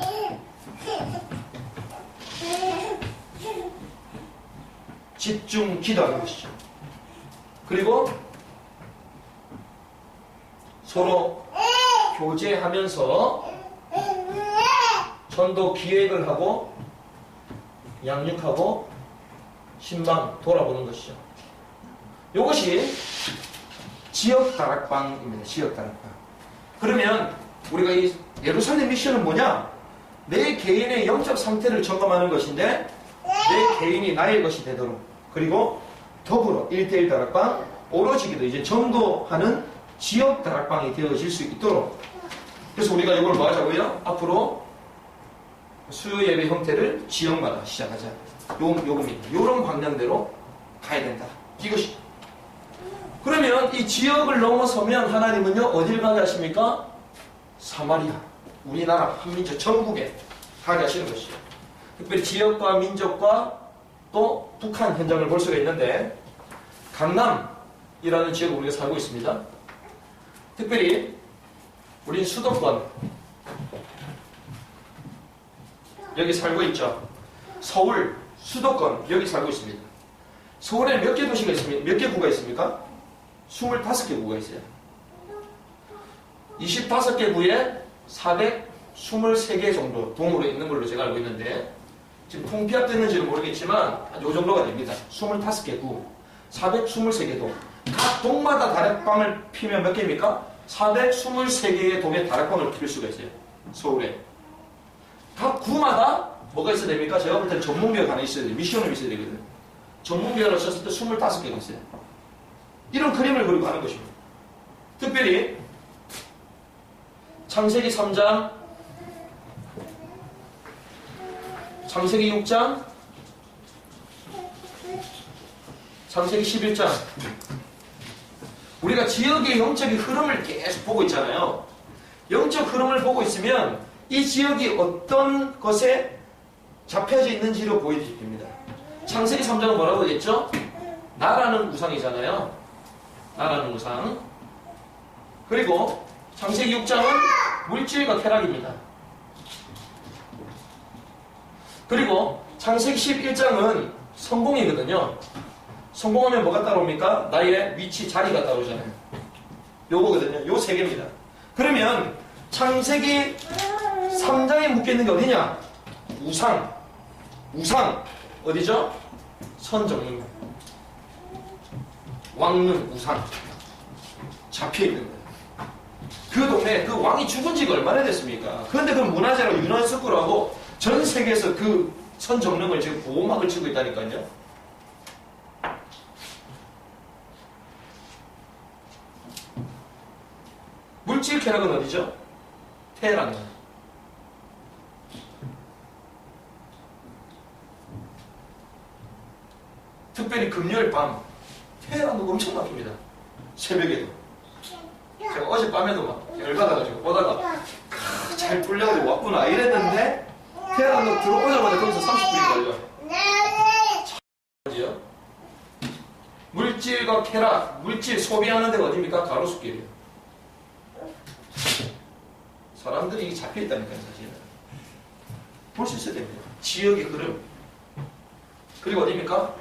집중 기도하는 것이죠. 그리고 서로 교제하면서 전도 기획을 하고 양육하고 신방 돌아보는 것이죠. 이것이 지역 다락방입니다. 지역 다락방. 그러면 우리가 이 예루살렘 미션은 뭐냐? 내 개인의 영적 상태를 점검하는 것인데, 내 개인이 나의 것이 되도록, 그리고 더불어 1대1 다락방, 오로지 기도, 이제 전도하는 지역 다락방이 되어질 수 있도록. 그래서 우리가 이걸 뭐 하자고요? 앞으로 수요 예배 형태를 지역마다 시작하자. 요겁니다. 요런 방향대로 가야 된다. 이것이. 그러면 이 지역을 넘어서면 하나님은요, 어딜 가게 하십니까? 사마리아, 우리나라, 한민족, 전국에 가게 하시는 것이죠. 특별히 지역과 민족과 또 북한 현장을 볼 수가 있는데, 강남이라는 지역에 우리가 살고 있습니다. 특별히 우리 수도권 여기 살고 있죠. 서울 수도권 여기 살고 있습니다. 서울에 몇 개 도시가 있습니까? 몇 개 구가 있습니까? 25개 구가 있어요. 25개 구에 423개 정도 동으로 있는 걸로 제가 알고 있는데, 지금 통피합됐는지는 모르겠지만 이 정도가 됩니다. 25개 구, 423개 동. 각 동마다 다락방을 피면 몇 개입니까? 423개의 동에 다락방을 필 수가 있어요. 서울에. 각 구마다 뭐가 있어야 됩니까? 제가 볼 때는 전문교회가 하나 있어야 돼요. 미션을 있어야 되거든요. 전문교회를 쳤을 때 25개가 있어요. 이런 그림을 그리고 하는 것입니다. 특별히 창세기 3장 창세기 6장, 창세기 11장. 우리가 지역의 영적인 흐름을 계속 보고 있잖아요. 영적 흐름을 보고 있으면 이 지역이 어떤 것에 잡혀져 있는지를 보여드립니다. 창세기 3장은 뭐라고 했죠? 나라는 우상이잖아요. 나라는 우상. 그리고 창세기 6장은 물질과 쾌락입니다. 그리고 창세기 11장은 성공이거든요. 성공하면 뭐가 따라옵니까? 나의 위치, 자리가 따라오잖아요. 요거거든요. 요 세 개입니다. 그러면 창세기 3장에 묶여있는 게 어디냐? 우상. 우상. 어디죠? 선정릉. 왕릉, 우상. 잡혀있는 거예요. 그 동네에 그 왕이 죽은 지가 얼마나 됐습니까? 그런데 그 문화재로 유네스코로 하고 전 세계에서 그 선정릉을 지금 보호막을 치고 있다니까요. 물질 쾌락은 어디죠? 테헤란. 특별히 금요일 밤 테헤란도 엄청 막힙니다. 새벽에도. 제가 어젯밤에도 막 열받아가지고 오다가 잘 뚫려가지고 왔구나 이랬는데 테헤란도 들어오자마자 거기서 30분이 걸려. 물질과 쾌락, 물질 소비하는 데가 어디입니까? 가로수길이에요. 사람들이 잡혀있다니까요, 사실은. 볼 수 있어야 됩니다. 지역의 흐름. 그리고 어디입니까?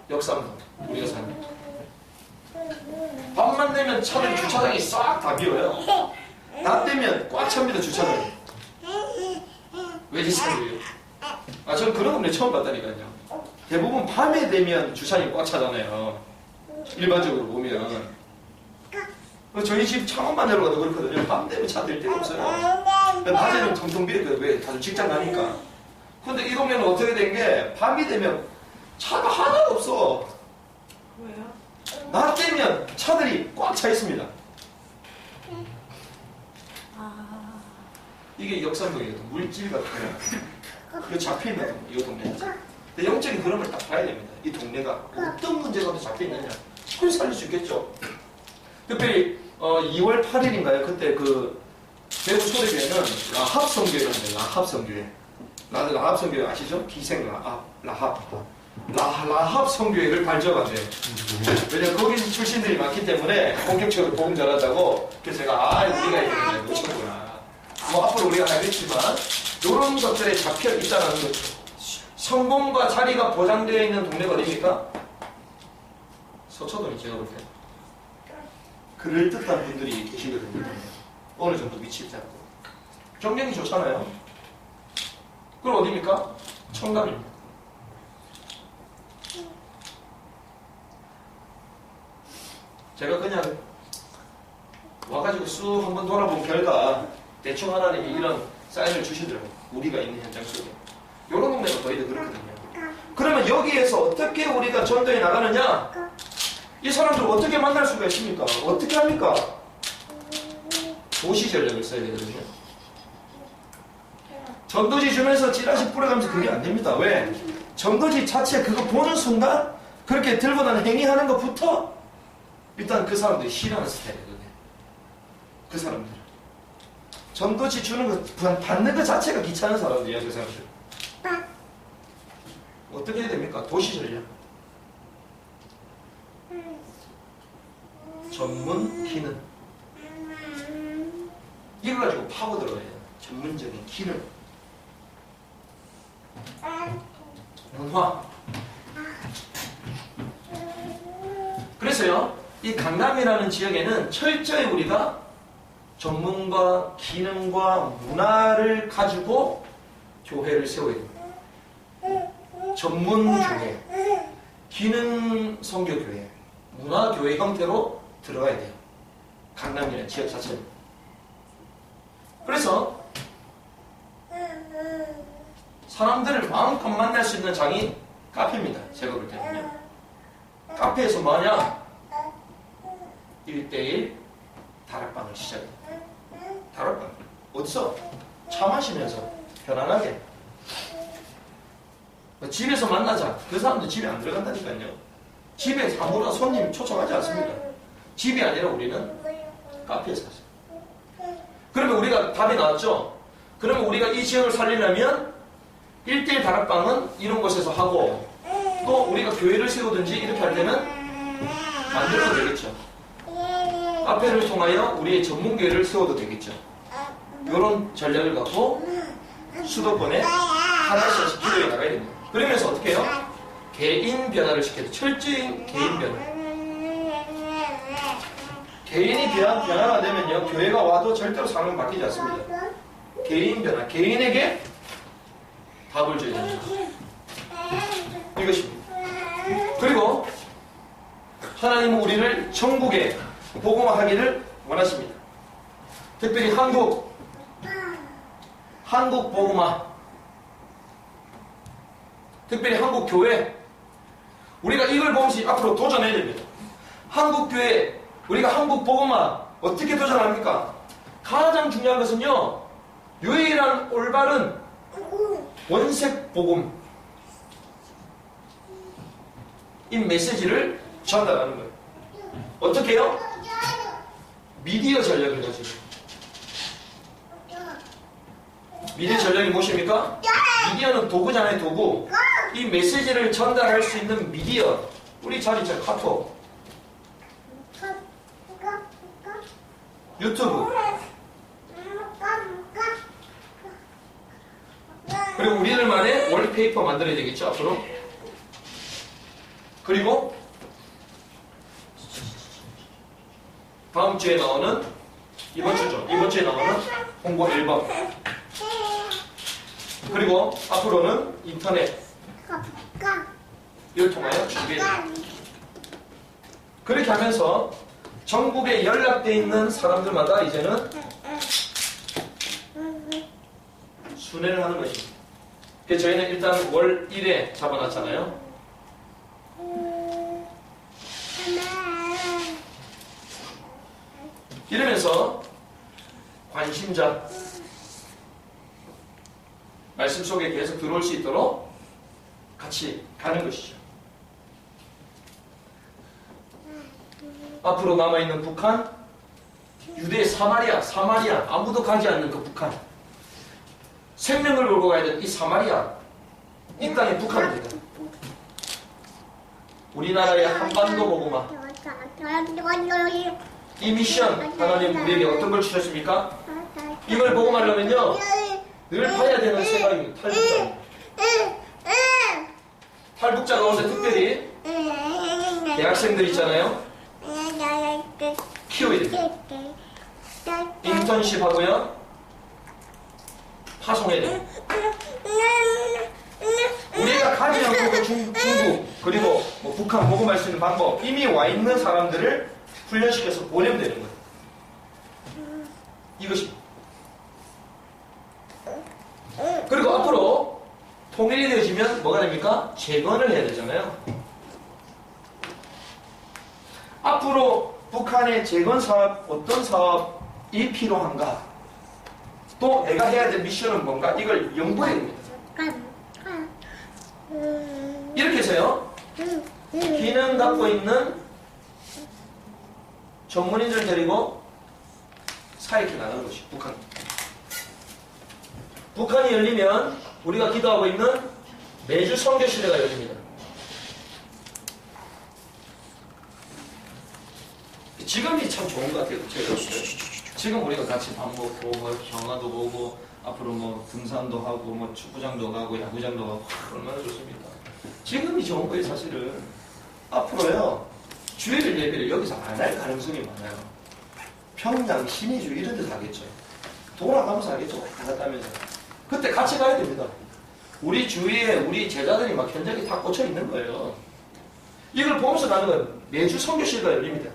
역삼동. 우리가 사는. 밤만 되면 차들 주차장이 싹 다 비어요. 낮 되면 꽉 찹니다, 주차장이. 외지차들이에요. 아, 전 그런 건데 처음 봤다니까요. 대부분 밤에 되면 주차장이 꽉 차잖아요. 일반적으로 보면. 저희 집 창원만 내려가도 그렇거든요. 밤 되면 차 될 데가 없어요. 낮에는 텅텅 비었거든요. 왜? 다들 직장 가니까. 근데 이 동네는 어떻게 된 게 밤이 되면 차가 하나도 없어. 왜요? 낮 되면 차들이 꽉 차 있습니다. 이게 역삼동이거든. 물질 같은 거 잡혀있는 이 동네. 근데 영적인 흐름을 딱 봐야 됩니다. 이 동네가 어떤 문제가 잡혀있느냐. 그걸 살릴 수 있겠죠. 특별히 2월 8일인가요? 그때 그 대구 소래교회는 라합 성교회가 있는데 라합 성교회. 라합 성교회 아시죠? 기생 라합 성교회를 발전한대요. 왜냐면 거기 출신들이 많기 때문에 본격적으로 복음 전한다고. 그래서 제가 우리가 이제 놓쳤구나. 뭐 앞으로 우리가 하겠지만 이런 것들에 잡혀 있다는 것. 성공과 자리가 보장되어 있는 동네가 어디입니까? 서초동이 제가 볼 때. 그럴듯한 분들이 계시거든요. 어느 정도 위치를 잡고. 경쟁이 좋잖아요. 그럼 어디입니까? 청담입니다. 제가 그냥 와가지고 쑥 한번 돌아본 결과 대충 하나님이 이런 사인을 주시더라고요. 우리가 있는 현장 속에. 이런 동네가 거의 다 그렇거든요. 그러면 여기에서 어떻게 우리가 전도해 나가느냐? 이 사람들을 어떻게 만날 수가 있습니까? 어떻게 합니까? 도시 전략을 써야 되거든요. 전도지 주면서 찌라시 뿌려가면서 그게 안 됩니다. 왜? 전도지 자체 그거 보는 순간 그렇게 들고 다니는 행위하는 것부터 일단 그 사람들이 싫어하는 스타일이거든요. 그 사람들. 전도지 주는 거, 받는 것 자체가 귀찮은 사람들이야, 그 사람들. 어떻게 해야 됩니까? 도시 전략. 전문 기능. 이걸 가지고 파고 들어가야 돼요. 전문적인 기능. 문화. 그래서요, 이 강남이라는 지역에는 철저히 우리가 전문과 기능과 문화를 가지고 교회를 세워야 됩니다. 전문 교회, 기능 선교 교회, 문화 교회 형태로 들어가야 돼요. 강남이라는 지역 자체는. 그래서 사람들을 마음껏 만날 수 있는 장이 카페입니다. 제가 볼 때는요. 카페에서 뭐하냐? 1대1 다락방을 시작해요. 다락방. 어디서? 차 마시면서 편안하게 집에서 만나자. 그 사람도 집에 안 들어간다니까요. 집에 아무나 손님 초청하지 않습니다. 집이 아니라 우리는 카페에서 하죠. 그러면 우리가 답이 나왔죠? 그러면 우리가 이 지역을 살리려면 1대1 다락방은 이런 곳에서 하고 또 우리가 교회를 세우든지 이렇게 할 때는 만들어도 되겠죠. 카페를 통하여 우리의 전문교회를 세워도 되겠죠. 이런 전략을 갖고 수도권에 하나씩 기도해 나가야 됩니다. 그러면서 어떻게 해요? 개인 변화를 시켜야 돼요. 철저히 개인 변화. 개인이 변화가 되면요, 교회가 와도 절대로 상황은 바뀌지 않습니다. 개인 변화, 개인에게 답을 줘야 됩니다. 이것입니다. 그리고 하나님은 우리를 천국에 복음화하기를 원하십니다. 특별히 한국 복음화, 특별히 한국 교회, 우리가 이걸 보면서 앞으로 도전해야 됩니다. 한국 교회, 우리가 한국 복음화 어떻게 도전합니까? 가장 중요한 것은요, 유일한 올바른 원색 복음, 이 메시지를 전달하는 거예요. 어떻게 해요? 미디어 전략을 가지고. 미디어 전략이 무엇입니까? 미디어는 도구잖아요, 도구. 이 메시지를 전달할 수 있는 미디어. 우리 잘 있죠, 카톡, 유튜브. 그리고 우리들만의 월페이퍼 만들어야 되겠죠, 앞으로. 그리고 다음 주에 나오는, 이번 주에 나오는 홍보 앨범. 그리고 앞으로는 인터넷. 이를 통하여 준비해야 됩니다. 그렇게 하면서 전국에 연락되어 있는 사람들마다 이제는 순회를 하는 것입니다. 그래서 저희는 일단 월 1회 잡아놨잖아요. 이러면서 관심자, 말씀 속에 계속 들어올 수 있도록 같이 가는 것이죠. 앞으로 남아있는 북한, 유대 사마리아, 아무도 가지 않는 그 북한, 생명을 걸고 가야 되는 이 사마리아, 이 땅의 북한입니다. 우리나라의 한반도 복음화, 이 미션 하나님 우리에게 어떤 걸 주셨습니까? 이걸 복음하려면요, 늘 봐야 되는 생각입니다. 탈북자. 탈북자 가운데 특별히 대학생들 있잖아요. 키워야 됩니다. 인턴십 하고요, 파송해야 됩니다. 우리가 가지 않고 중국 그리고 뭐 북한 복음할 수 있는 방법, 이미 와 있는 사람들을 훈련시켜서 보내면 되는 거예요. 이것입니다. 그리고 앞으로 통일이 되어지면 뭐가 됩니까? 재건을 해야 되잖아요. 앞으로 북한의 재건 사업, 어떤 사업이 필요한가? 또 내가 해야 될 미션은 뭔가? 이걸 연구해야 됩니다. 이렇게 해서요, 기능 갖고 있는 전문인들 데리고 사이클 나가는 것이 북한. 북한이 열리면 우리가 기도하고 있는 매주 선교 시대가 열립니다. 지금이 참 좋은 것 같아요. 제가 지금 우리가 같이 밥 먹고 뭐 영화도 보고 앞으로 뭐 등산도 하고 뭐 축구장도 가고 야구장도 가고 얼마나 좋습니까? 지금이 좋은 거예요. 사실은 앞으로요, 주일 예배를 여기서 안 할 가능성이 많아요. 평양, 신의주 이런 데서 하겠죠. 돌아가면서 하겠죠. 갔다 하면서. 그때 같이 가야 됩니다. 우리 주위에 우리 제자들이 막 현장에 다 꽂혀 있는 거예요. 이걸 보면서 가는 거예요. 매주 선교 시대가 열립니다.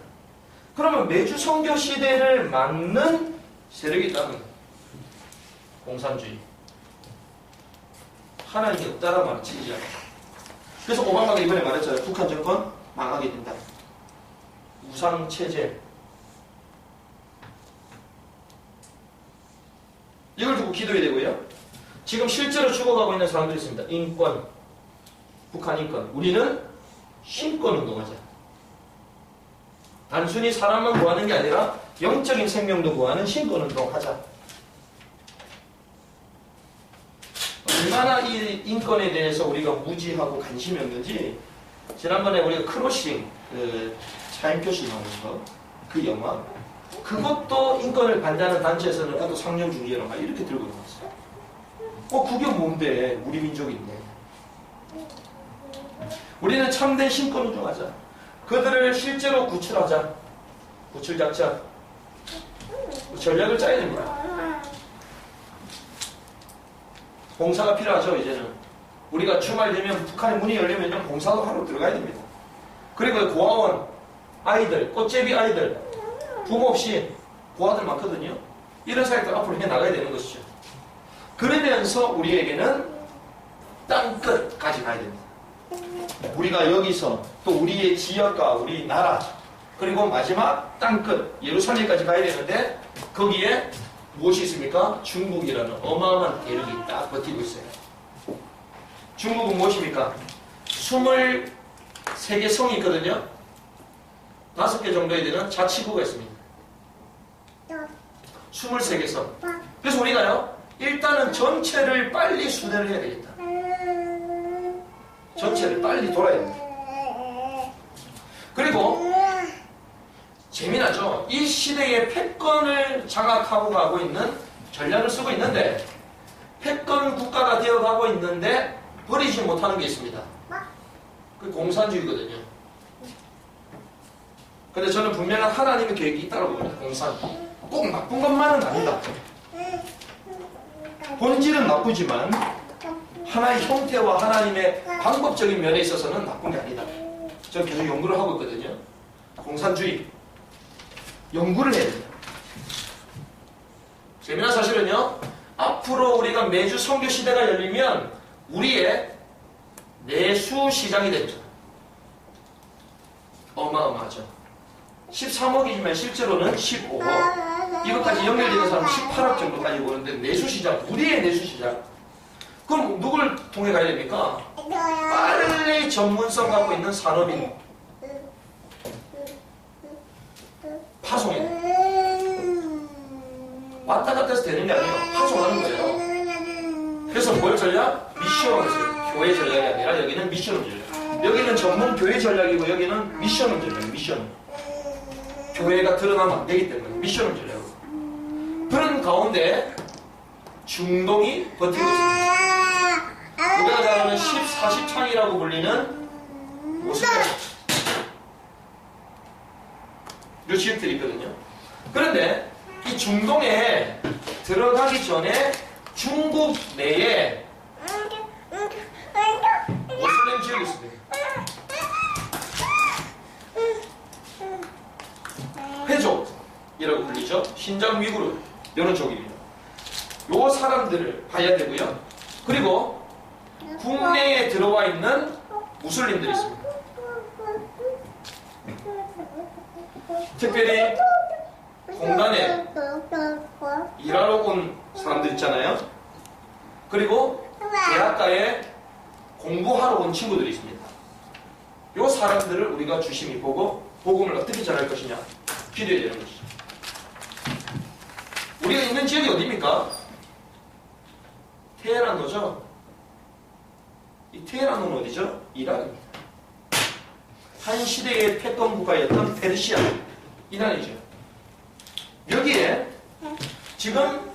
그러면 매주 선교 시대를 막는 세력이 있다는 거예요. 공산주의. 하나님이 없다라고 말은 지키지 않아요. 그래서 오바마가 이번에 말했잖아요. 북한 정권 망하게 된다. 우상체제. 이걸 두고 기도해야 되고요. 지금 실제로 죽어가고 있는 사람들이 있습니다. 인권, 북한 인권. 우리는 신권 운동하자. 단순히 사람만 구하는 게 아니라 영적인 생명도 구하는 신권 운동하자. 얼마나 이 인권에 대해서 우리가 무지하고 관심이 없는지 지난번에 우리가 크로싱 차인표 씨 나오는 거 그 영화 그것도 인권을 반대하는 단체에서는 그것도 상영 중계로 막 이렇게 들고 나왔어요. 그게 뭔데 우리 민족인데. 우리는 참된 신권 운동하자. 그들을 실제로 구출하자. 구출 작전. 전략을 짜야 됩니다. 봉사가 필요하죠. 이제는 우리가 주말 되면 북한의 문이 열리면 봉사도 하러 들어가야 됩니다. 그리고 고아원 아이들, 꽃제비 아이들, 부모 없이 고아들 많거든요. 이런 사역들 앞으로 해나가야 되는 것이죠. 그러면서 우리에게는 땅끝까지 가야 됩니다. 우리가 여기서 또 우리의 지역과 우리 나라 그리고 마지막 땅끝 예루살렘까지 가야 되는데 거기에 무엇이 있습니까? 중국이라는 어마어마한 대륙이 딱 버티고 있어요. 중국은 무엇입니까? 23개 성이 있거든요. 5개 정도에 되는 자치구가 있습니다. 23개 성. 그래서 우리가요, 일단은 전체를 빨리 수대를 해야 되겠다. 전체를 빨리 돌아야 됩니다. 그리고 재미나죠? 이 시대의 패권을 장악하고 가고 있는 전략을 쓰고 있는데 패권 국가가 되어가고 있는데 버리지 못하는 게 있습니다. 그 공산주의거든요. 근데 저는 분명한 하나님의 계획이 있다고 봅니다. 공산. 꼭 나쁜 것만은 아니다. 본질은 나쁘지만 하나의 형태와 하나님의 방법적인 면에 있어서는 나쁜 게 아니다. 저는 계속 연구를 하고 있거든요. 공산주의. 연구를 해야 됩니다. 재미난 사실은요. 앞으로 우리가 매주 선교 시대가 열리면 우리의 내수 시장이 됩니다. 어마어마하죠. 13억이지만 실제로는 15억. 이것까지 연결되는 사람 18억 정도까지 오는데 내수시장, 우리의 내수시장. 그럼 누굴 통해 가야 됩니까? 빨리 전문성 갖고 있는 산업인 파송해. 왔다 갔다 해서 되는 게 아니에요. 파송하는 거예요. 그래서 뭘 전략? 미션을 했어요. 교회 전략이 아니라 여기는 미션 전략. 여기는 전문 교회 전략이고 여기는 미션 전략. 미션. 교회가 드러나면 안 되기 때문에 미션을 전략. 그런 가운데 중동이 버티고 있습니다. 우리가 잘 아는 14시창이라고 불리는 모슬렘 요 지역들이 있거든요. 그런데 이 중동에 들어가기 전에 중국 내에 모슬렘 지역이 있습니다. 회족이라고 불리죠. 신장 위구르 이런 쪽입니다. 요 사람들을 봐야 되고요. 그리고 국내에 들어와 있는 무슬림들이 있습니다. 특별히 공단에 일하러 온 사람들 있잖아요. 그리고 대학가에 공부하러 온 친구들이 있습니다. 요 사람들을 우리가 주심이 보고 복음을 어떻게 전할 것이냐 기도해야 되는 것이죠. 우리가 있는 지역이 어디입니까? 테헤란노죠. 이 테헤란노는 어디죠? 이란입니다. 한 시대의 패권 국가였던 페르시아, 이란이죠. 여기에 지금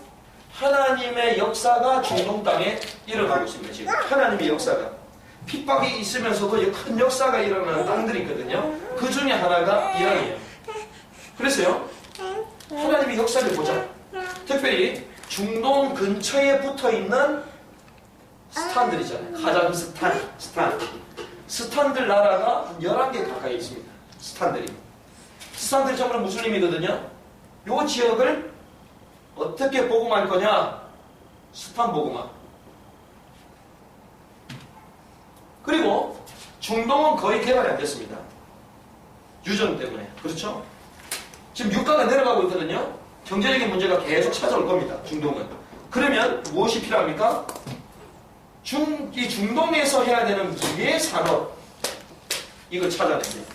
하나님의 역사가 중동 땅에 일어나고 있습니다. 지금 하나님의 역사가 핍박이 있으면서도 큰 역사가 일어나는 땅들이 있거든요. 그 중에 하나가 이란이에요. 그래서요, 하나님의 역사를 보자. 특별히 중동 근처에 붙어있는 스탄들이잖아요. 카자흐스탄, 스탄들 나라가 한 11개 가까이 있습니다. 스탄들이 전부 무슬림이거든요. 요 지역을 어떻게 복음할 거냐? 스탄 복음화. 그리고 중동은 거의 개발이 안 됐습니다. 유전 때문에. 그렇죠? 지금 유가가 내려가고 있거든요. 경제적인 문제가 계속 찾아올 겁니다. 중동은. 그러면 무엇이 필요합니까? 이 중동에서 해야 되는 미래 산업, 이걸 찾아내요.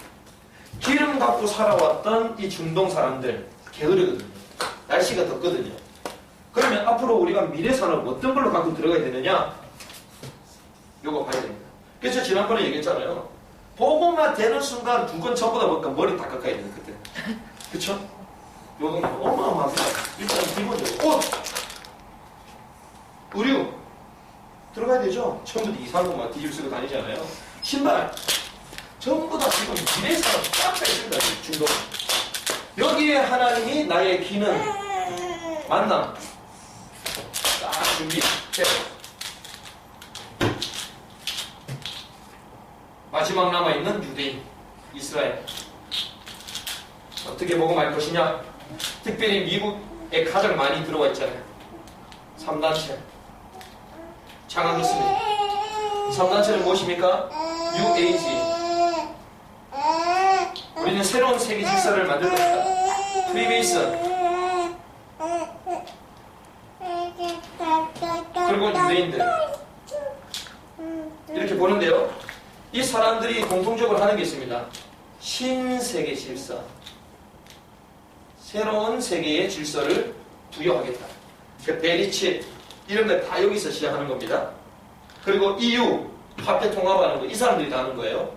기름 갖고 살아왔던 이 중동 사람들, 게으르거든요. 날씨가 덥거든요. 그러면 앞으로 우리가 미래 산업 어떤 걸로 갖고 들어가야 되느냐? 요거 봐야 됩니다. 그래서 지난번에 얘기했잖아요. 보고만 되는 순간 두 건 전부 다 먹으니까 머리 다 깎아야 되는 그때. 그쵸? 요건 어마어마합니다. 일단 기본적으로. 옷! 의류! 들어가야 되죠? 처음부터 이상한 것만 뒤집어 쓰고 다니잖아요. 신발! 전부 다 지금 미래 산업 쫙 있습니다. 중동. 여기에 하나님이 나의 기능, 만남, 딱 준비해. 마지막 남아있는 유대인, 이스라엘. 어떻게 복음할 것이냐? 특별히 미국에 가장 많이 들어와 있잖아요. 3단체. 장악했습니다. 3단체는 무엇입니까? UAG. 우리는 새로운 세계 질서를 만들 것이다. 프리메이슨. 그리고 유대인들. 이렇게 보는데요. 이 사람들이 공통적으로 하는 게 있습니다. 신세계 질서. 새로운 세계의 질서를 부여하겠다. 그 베리치 이런 거 다 여기서 시작하는 겁니다. 그리고 EU 화폐 통합하는 거 이 사람들이 다 하는 거예요.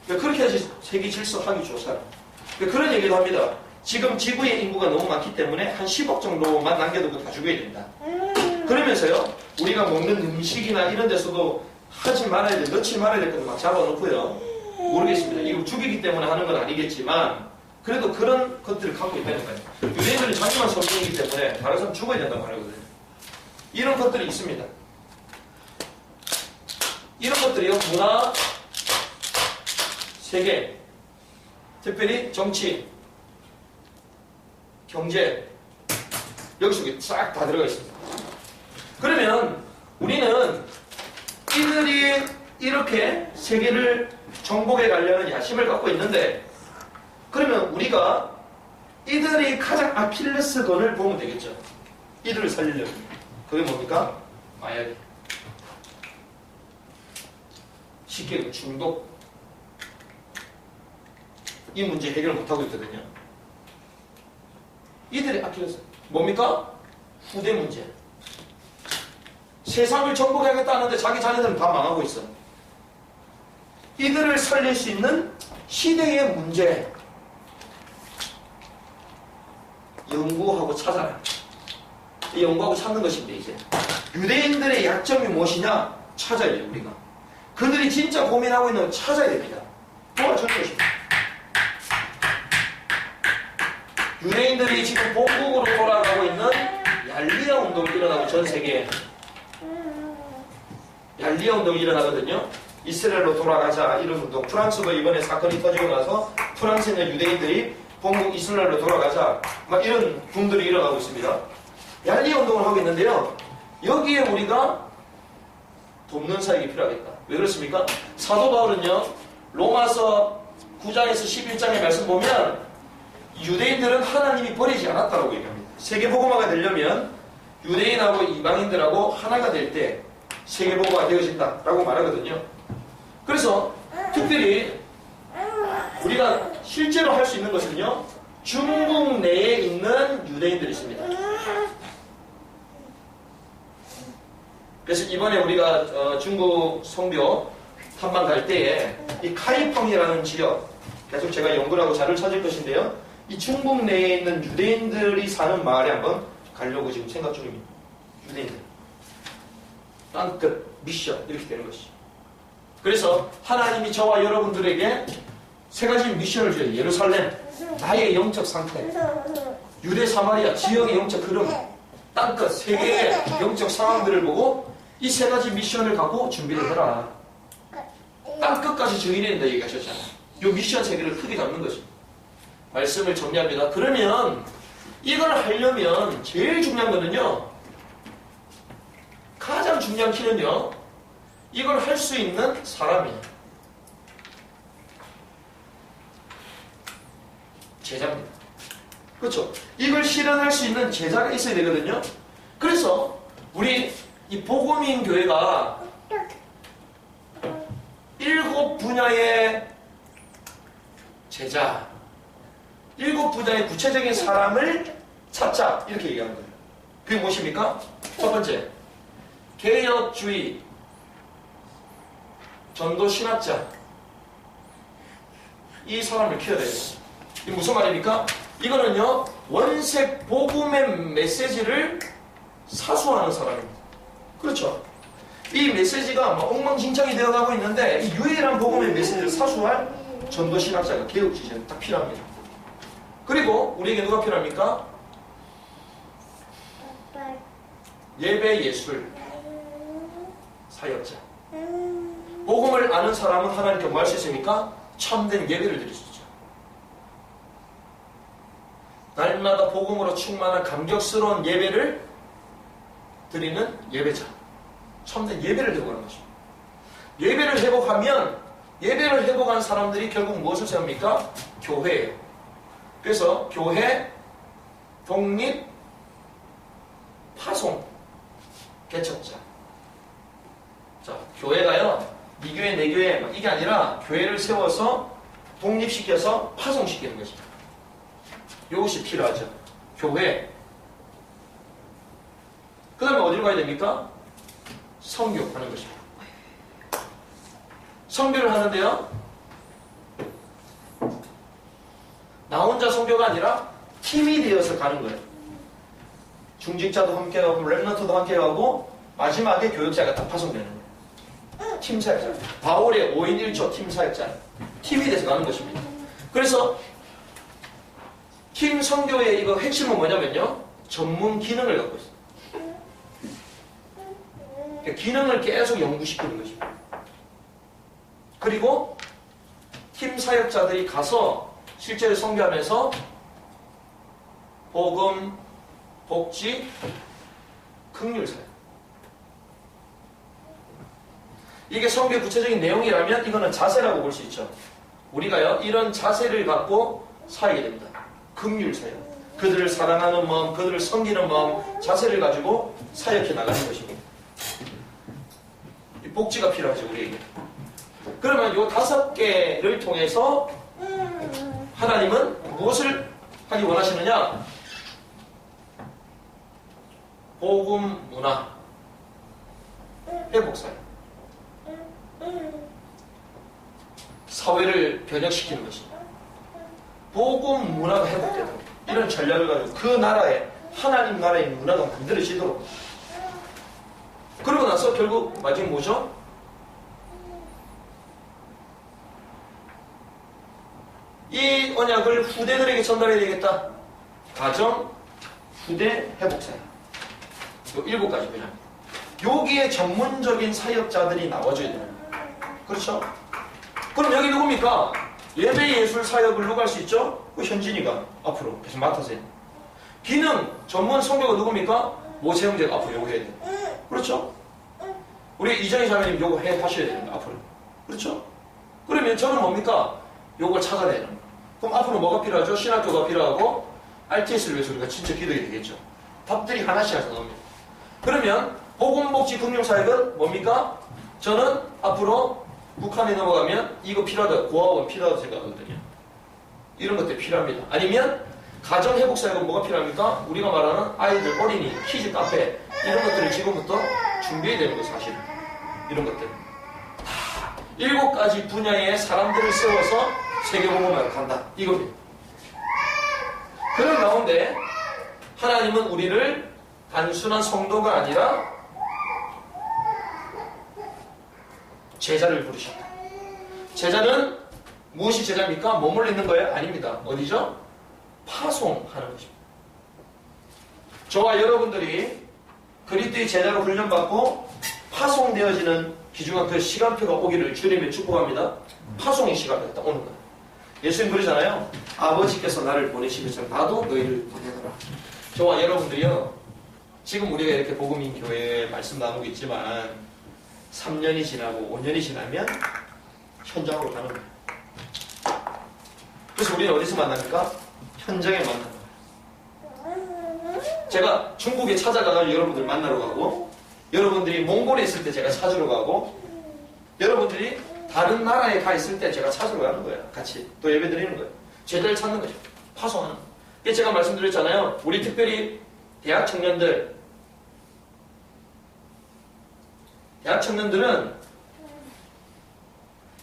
그렇게 해서 세계 질서 하기 좋잖아요. 그런 얘기도 합니다. 지금 지구의 인구가 너무 많기 때문에 한 10억 정도만 남겨두고 다 죽여야 된다. 그러면서요, 우리가 먹는 음식이나 이런 데서도 하지 말아야 돼, 넣지 말아야 될 것도 막 잡아놓고요. 모르겠습니다. 이거 죽이기 때문에 하는 건 아니겠지만, 그래도 그런 것들을 갖고 있다는 거예요. 유대인들은 자기만 성경이기 때문에 다른 사람 죽어야 된다고 말하거든요. 이런 것들이 있습니다. 이런 것들이요, 문화, 세계, 특별히 정치, 경제, 여기 속에 싹 다 들어가 있습니다. 그러면 우리는 이들이 이렇게 세계를 정복해 가려는 야심을 갖고 있는데, 그러면 우리가 이들이 가장 아킬레스건을 보면 되겠죠. 이들을 살리려면. 그게 뭡니까? 마약이. 쉽게 중독. 이 문제 해결을 못하고 있거든요. 이들의 아킬레스. 뭡니까? 후대 문제. 세상을 정복하겠다 하는데 자기 자녀들은 다 망하고 있어. 이들을 살릴 수 있는 시대의 문제. 연구하고 찾아라. 이 연구하고 찾는 것인데, 이제 유대인들의 약점이 무엇이냐? 찾아야 돼요. 우리가 그들이 진짜 고민하고 있는 걸 찾아야 됩니다. 도와주는 것입니다. 유대인들이 지금 본국으로 돌아가고 있는 얄리야 운동이 일어나고, 전 세계에 얄리야 운동이 일어나거든요. 이스라엘로 돌아가자 이런 운동. 프랑스도 이번에 사건이 터지고 나서 프랑스에 있는 유대인들이 본국 이스라엘로 돌아가자 막 이런 붐들이 일어나고 있습니다. 얄리야 운동을 하고 있는데요. 여기에 우리가 돕는 사역이 필요하겠다. 왜 그렇습니까? 사도 바울은요, 로마서 9장에서 11장의 말씀 보면 유대인들은 하나님이 버리지 않았다고 얘기합니다. 세계복음화가 되려면 유대인하고 이방인들하고 하나가 될 때 세계복음화가 되어진다라고 말하거든요. 그래서 특별히 우리가 실제로 할 수 있는 것은요, 중국 내에 있는 유대인들이 있습니다. 그래서 이번에 우리가 중국 성교 탐방 갈 때에 이 카이펑이라는 지역, 계속 제가 연구를 하고 자료를 찾을 것인데요, 이 중국 내에 있는 유대인들이 사는 마을에 한번 가려고 지금 생각 중입니다. 유대인들. 땅끝, 미션, 이렇게 되는 것이죠. 그래서 하나님이 저와 여러분들에게 세 가지 미션을 줘요. 예루살렘, 나의 영적 상태, 유대 사마리아, 지역의 영적 흐름, 땅끝, 세계의 영적 상황들을 보고 이 세 가지 미션을 갖고 준비를 해라. 땅끝까지 증인해야 된다 얘기하셨잖아요. 이 미션 세 개를 크게 잡는 것입니다. 말씀을 정리합니다. 그러면 이걸 하려면 제일 중요한 거는요, 가장 중요한 키는요, 이걸 할 수 있는 사람이에요. 제자입니다. 그렇죠? 이걸 실현할 수 있는 제자가 있어야 되거든요. 그래서 우리 이 복음인 교회가 7 분야의 제자, 7 분야의 구체적인 사람을 찾자 이렇게 얘기하는 거예요. 그게 무엇입니까? 첫 번째, 개혁주의, 전도 신학자, 이 사람을 키워야 돼요. 이게 무슨 말입니까? 이거는요, 원색 복음의 메시지를 사수하는 사람입니다. 그렇죠? 이 메시지가 막 엉망진창이 되어가고 있는데 이 유일한 복음의 메시지를 사수할 전도 신학자가, 개혁주의자가 딱 필요합니다. 그리고 우리에게 누가 필요합니까? 예배 예술 사역자. 복음을 아는 사람은 하나님께 뭐 할 수 있습니까? 참된 예배를 드릴 수 있죠. 날마다 복음으로 충만한 감격스러운 예배를 드리는 예배자. 참된 예배를 회복하는 것입니다. 예배를 회복하면, 예배를 회복한 사람들이 결국 무엇을 세웁니까? 교회예요. 그래서 교회, 독립, 파송, 개척자. 자, 교회가요, 이 교회, 내 교회, 이게 아니라 교회를 세워서 독립시켜서 파송시키는 것입니다. 이것이 필요하죠. 교회. 그 다음에 어디로 가야 됩니까? 선교하는 것입니다. 선교를 하는데요, 나 혼자 선교가 아니라 팀이 되어서 가는 거예요. 중직자도 함께 가고 랩런트도 함께 가고 마지막에 교역자가 다 파송되는 거예요. 팀 사역자. 바울의 5인 1조 팀 사역자. 팀이 돼서 가는 것입니다. 그래서 팀 선교의 이거 핵심은 뭐냐면요, 전문 기능을 갖고 있어요. 기능을 계속 연구시키는 것입니다. 그리고 팀 사역자들이 가서 실제로 선교하면서 복음, 복지, 긍휼 사역. 이게 선교의 구체적인 내용이라면 이거는 자세라고 볼 수 있죠. 우리가요, 이런 자세를 갖고 살게 됩니다. 긍휼 사역. 그들을 사랑하는 마음, 그들을 섬기는 마음, 자세를 가지고 사역해 나가는 것입니다. 이 복지가 필요하죠, 우리에게. 그러면 이 5개를 통해서 하나님은 무엇을 하기 원하시느냐? 복음 문화, 회복 사역. 사회를 변혁시키는 것입니다. 복음 문화가 회복되도록 이런 전략을 가지고 그 나라에, 하나님 나라의 문화가 만들어지도록. 그러고 나서 결국 마지막 뭐죠? 이 언약을 후대들에게 전달해야 되겠다. 가정, 후대, 회복사역. 요 7가지 그냥. 여기에 전문적인 사역자들이 나와줘야 돼요. 그렇죠? 그럼 여기 누굽니까? 예배 예술 사역을 누가 할 수 있죠? 그 현진이가 앞으로 계속 맡아서 해요. 기능, 전문 성교가 누굽니까? 모세형제가 앞으로 요거 해야 돼요. 그렇죠? 우리 이정희 자매님 요거 하셔야 됩니다. 앞으로. 그렇죠? 그러면 저는 뭡니까? 요걸 찾아내는 거예요. 그럼 앞으로 뭐가 필요하죠? 신학교가 필요하고 RTS를 위해서 우리가 진짜 기도해야 되겠죠. 답들이 하나씩 하셔 나옵니다. 그러면 보건복지 금융사역은 뭡니까? 저는 앞으로 북한에 넘어가면 이거 필요하다, 고아원 필요하다고 생각하거든요. 이런 것들이 필요합니다. 아니면 가정회복사역은 뭐가 필요합니까? 우리가 말하는 아이들, 어린이, 키즈 카페 이런 것들을 지금부터 준비해야 되는 거예요. 사실 이런 것들 다 7가지 분야의 사람들을 세워서 세계복음화를 간다 이겁니다. 그런 가운데 하나님은 우리를 단순한 성도가 아니라 제자를 부르셨다. 제자는 무엇이 제자입니까? 몸을 잇는 거예요? 아닙니다. 어디죠? 파송하는 것입니다. 저와 여러분들이 그리스도의 제자로 훈련받고 파송되어지는 귀중한 그 시간표가 오기를 주님의 축복합니다. 파송의 시간표가 딱 오는 거예요. 예수님 그러잖아요. 아버지께서 나를 보내시면서 나도 너희를 보내노라. 저와 여러분들이요, 지금 우리가 이렇게 복음인 교회에 말씀 나누고 있지만 3년이 지나고 5년이 지나면 현장으로 가는 거예요. 그래서 우리는 어디서 만납니까? 현장에 만나는 거예요. 제가 중국에 찾아가서 여러분들 만나러 가고, 여러분들이 몽골에 있을 때 제가 찾으러 가고, 여러분들이 다른 나라에 가 있을 때 제가 찾으러 가는 거예요. 같이 또 예배 드리는 거예요. 죄를 찾는 거죠. 파송하는 거예요. 이게 제가 말씀드렸잖아요. 우리 특별히 대학 청년들은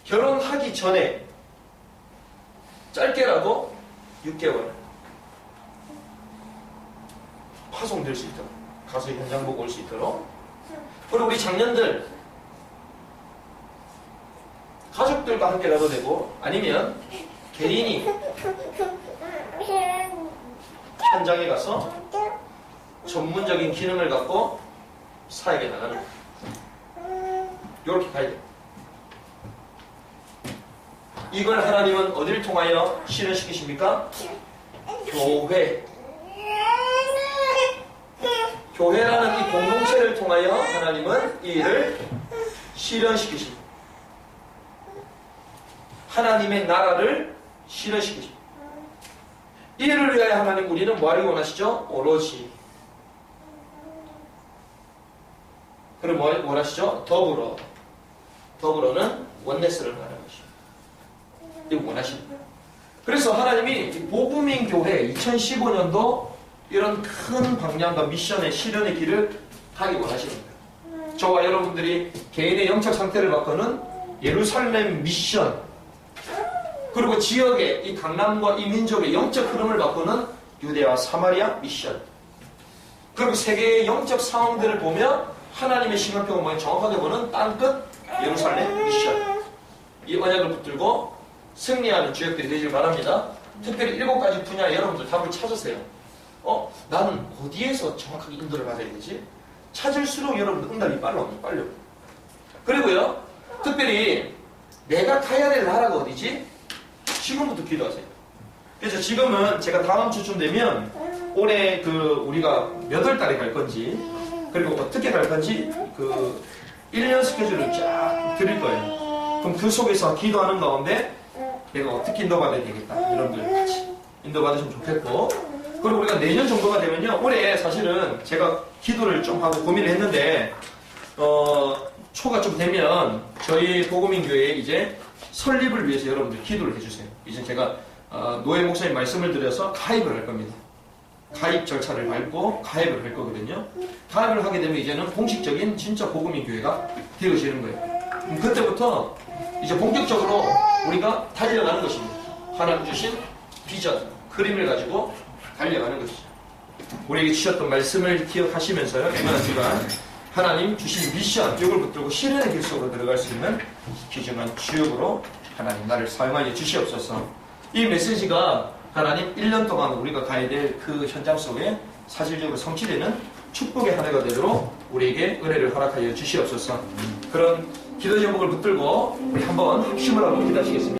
결혼하기 전에 짧게라도 6개월 파송될 수 있도록 가서 현장 보고 올 수 있도록. 그리고 우리 장년들 가족들과 함께라도 되고 아니면 개인이 현장에 가서 전문적인 기능을 갖고 사역에 나가는 거예요. 이렇게 가야 돼요. 이걸 하나님은 어디를 통하여 실현시키십니까? 교회. 교회라는 이 공동체를 통하여 하나님은 이 일을 실현시키십니다. 하나님의 나라를 실현시키십니다. 이 일을 위하여 하나님 우리는 뭐하기 원하시죠? 오로지. 그리고 뭘 하시죠? 더불어는 원네스를 말하는 것이죠. 이거 원하십니다. 그래서 하나님이 복음인 교회 2015년도 이런 큰 방향과 미션의 실현의 길을 가기 원하십니다. 저와 여러분들이 개인의 영적 상태를 바꾸는 예루살렘 미션, 그리고 지역의 이 강남과 이 민족의 영적 흐름을 바꾸는 유대와 사마리아 미션, 그리고 세계의 영적 상황들을 보며 하나님의 심판평을 정확하게 보는 땅끝 예루살렘 미션, 이 언약을 붙들고 승리하는 주역들이 되길 바랍니다. 특별히 7가지 분야에 여러분들 답을 찾으세요. 나는 어디에서 정확하게 인도를 받아야 되지? 찾을수록 여러분들 응답이 빨려. 그리고요, 특별히 내가 가야 될 나라가 어디지? 지금부터 기도하세요. 그래서 지금은 제가 다음 주쯤 되면 올해 우리가 몇 월 달에 갈 건지, 그리고 어떻게 갈 건지 1년 스케줄을 쫙 드릴 거예요. 그럼 그 속에서 기도하는 가운데 내가 어떻게 인도받아야 되겠다. 여러분들 같이 인도받으시면 좋겠고, 그리고 우리가 내년 정도가 되면요, 올해 사실은 제가 기도를 좀 하고 고민을 했는데 초가 좀 되면 저희 복음인교회에 이제 설립을 위해서 여러분들 기도를 해주세요. 이제 제가 노예 목사님 말씀을 드려서 가입을 할 겁니다. 가입 절차를 밟고 가입을 할 거거든요. 가입을 하게 되면 이제는 공식적인 진짜 복음인교회가 되어지는 거예요. 그때부터 이제 본격적으로 우리가 달려가는 것입니다. 하나님 주신 비전, 그림을 가지고 달려가는 것이죠. 우리에게 주셨던 말씀을 기억하시면서요, 이번 주간 하나님 주신 미션, 이걸 붙들고 실현의 길 속으로 들어갈 수 있는 귀중한 주역으로 하나님 나를 사용하여 주시옵소서. 이 메시지가 하나님 1년 동안 우리가 가야 될 그 현장 속에 사실적으로 성취되는 축복의 한 해가 되도록 우리에게 은혜를 허락하여 주시옵소서. 그런 기도 제목을 붙들고 우리 한번 합심을 하고 기도하시겠습니다.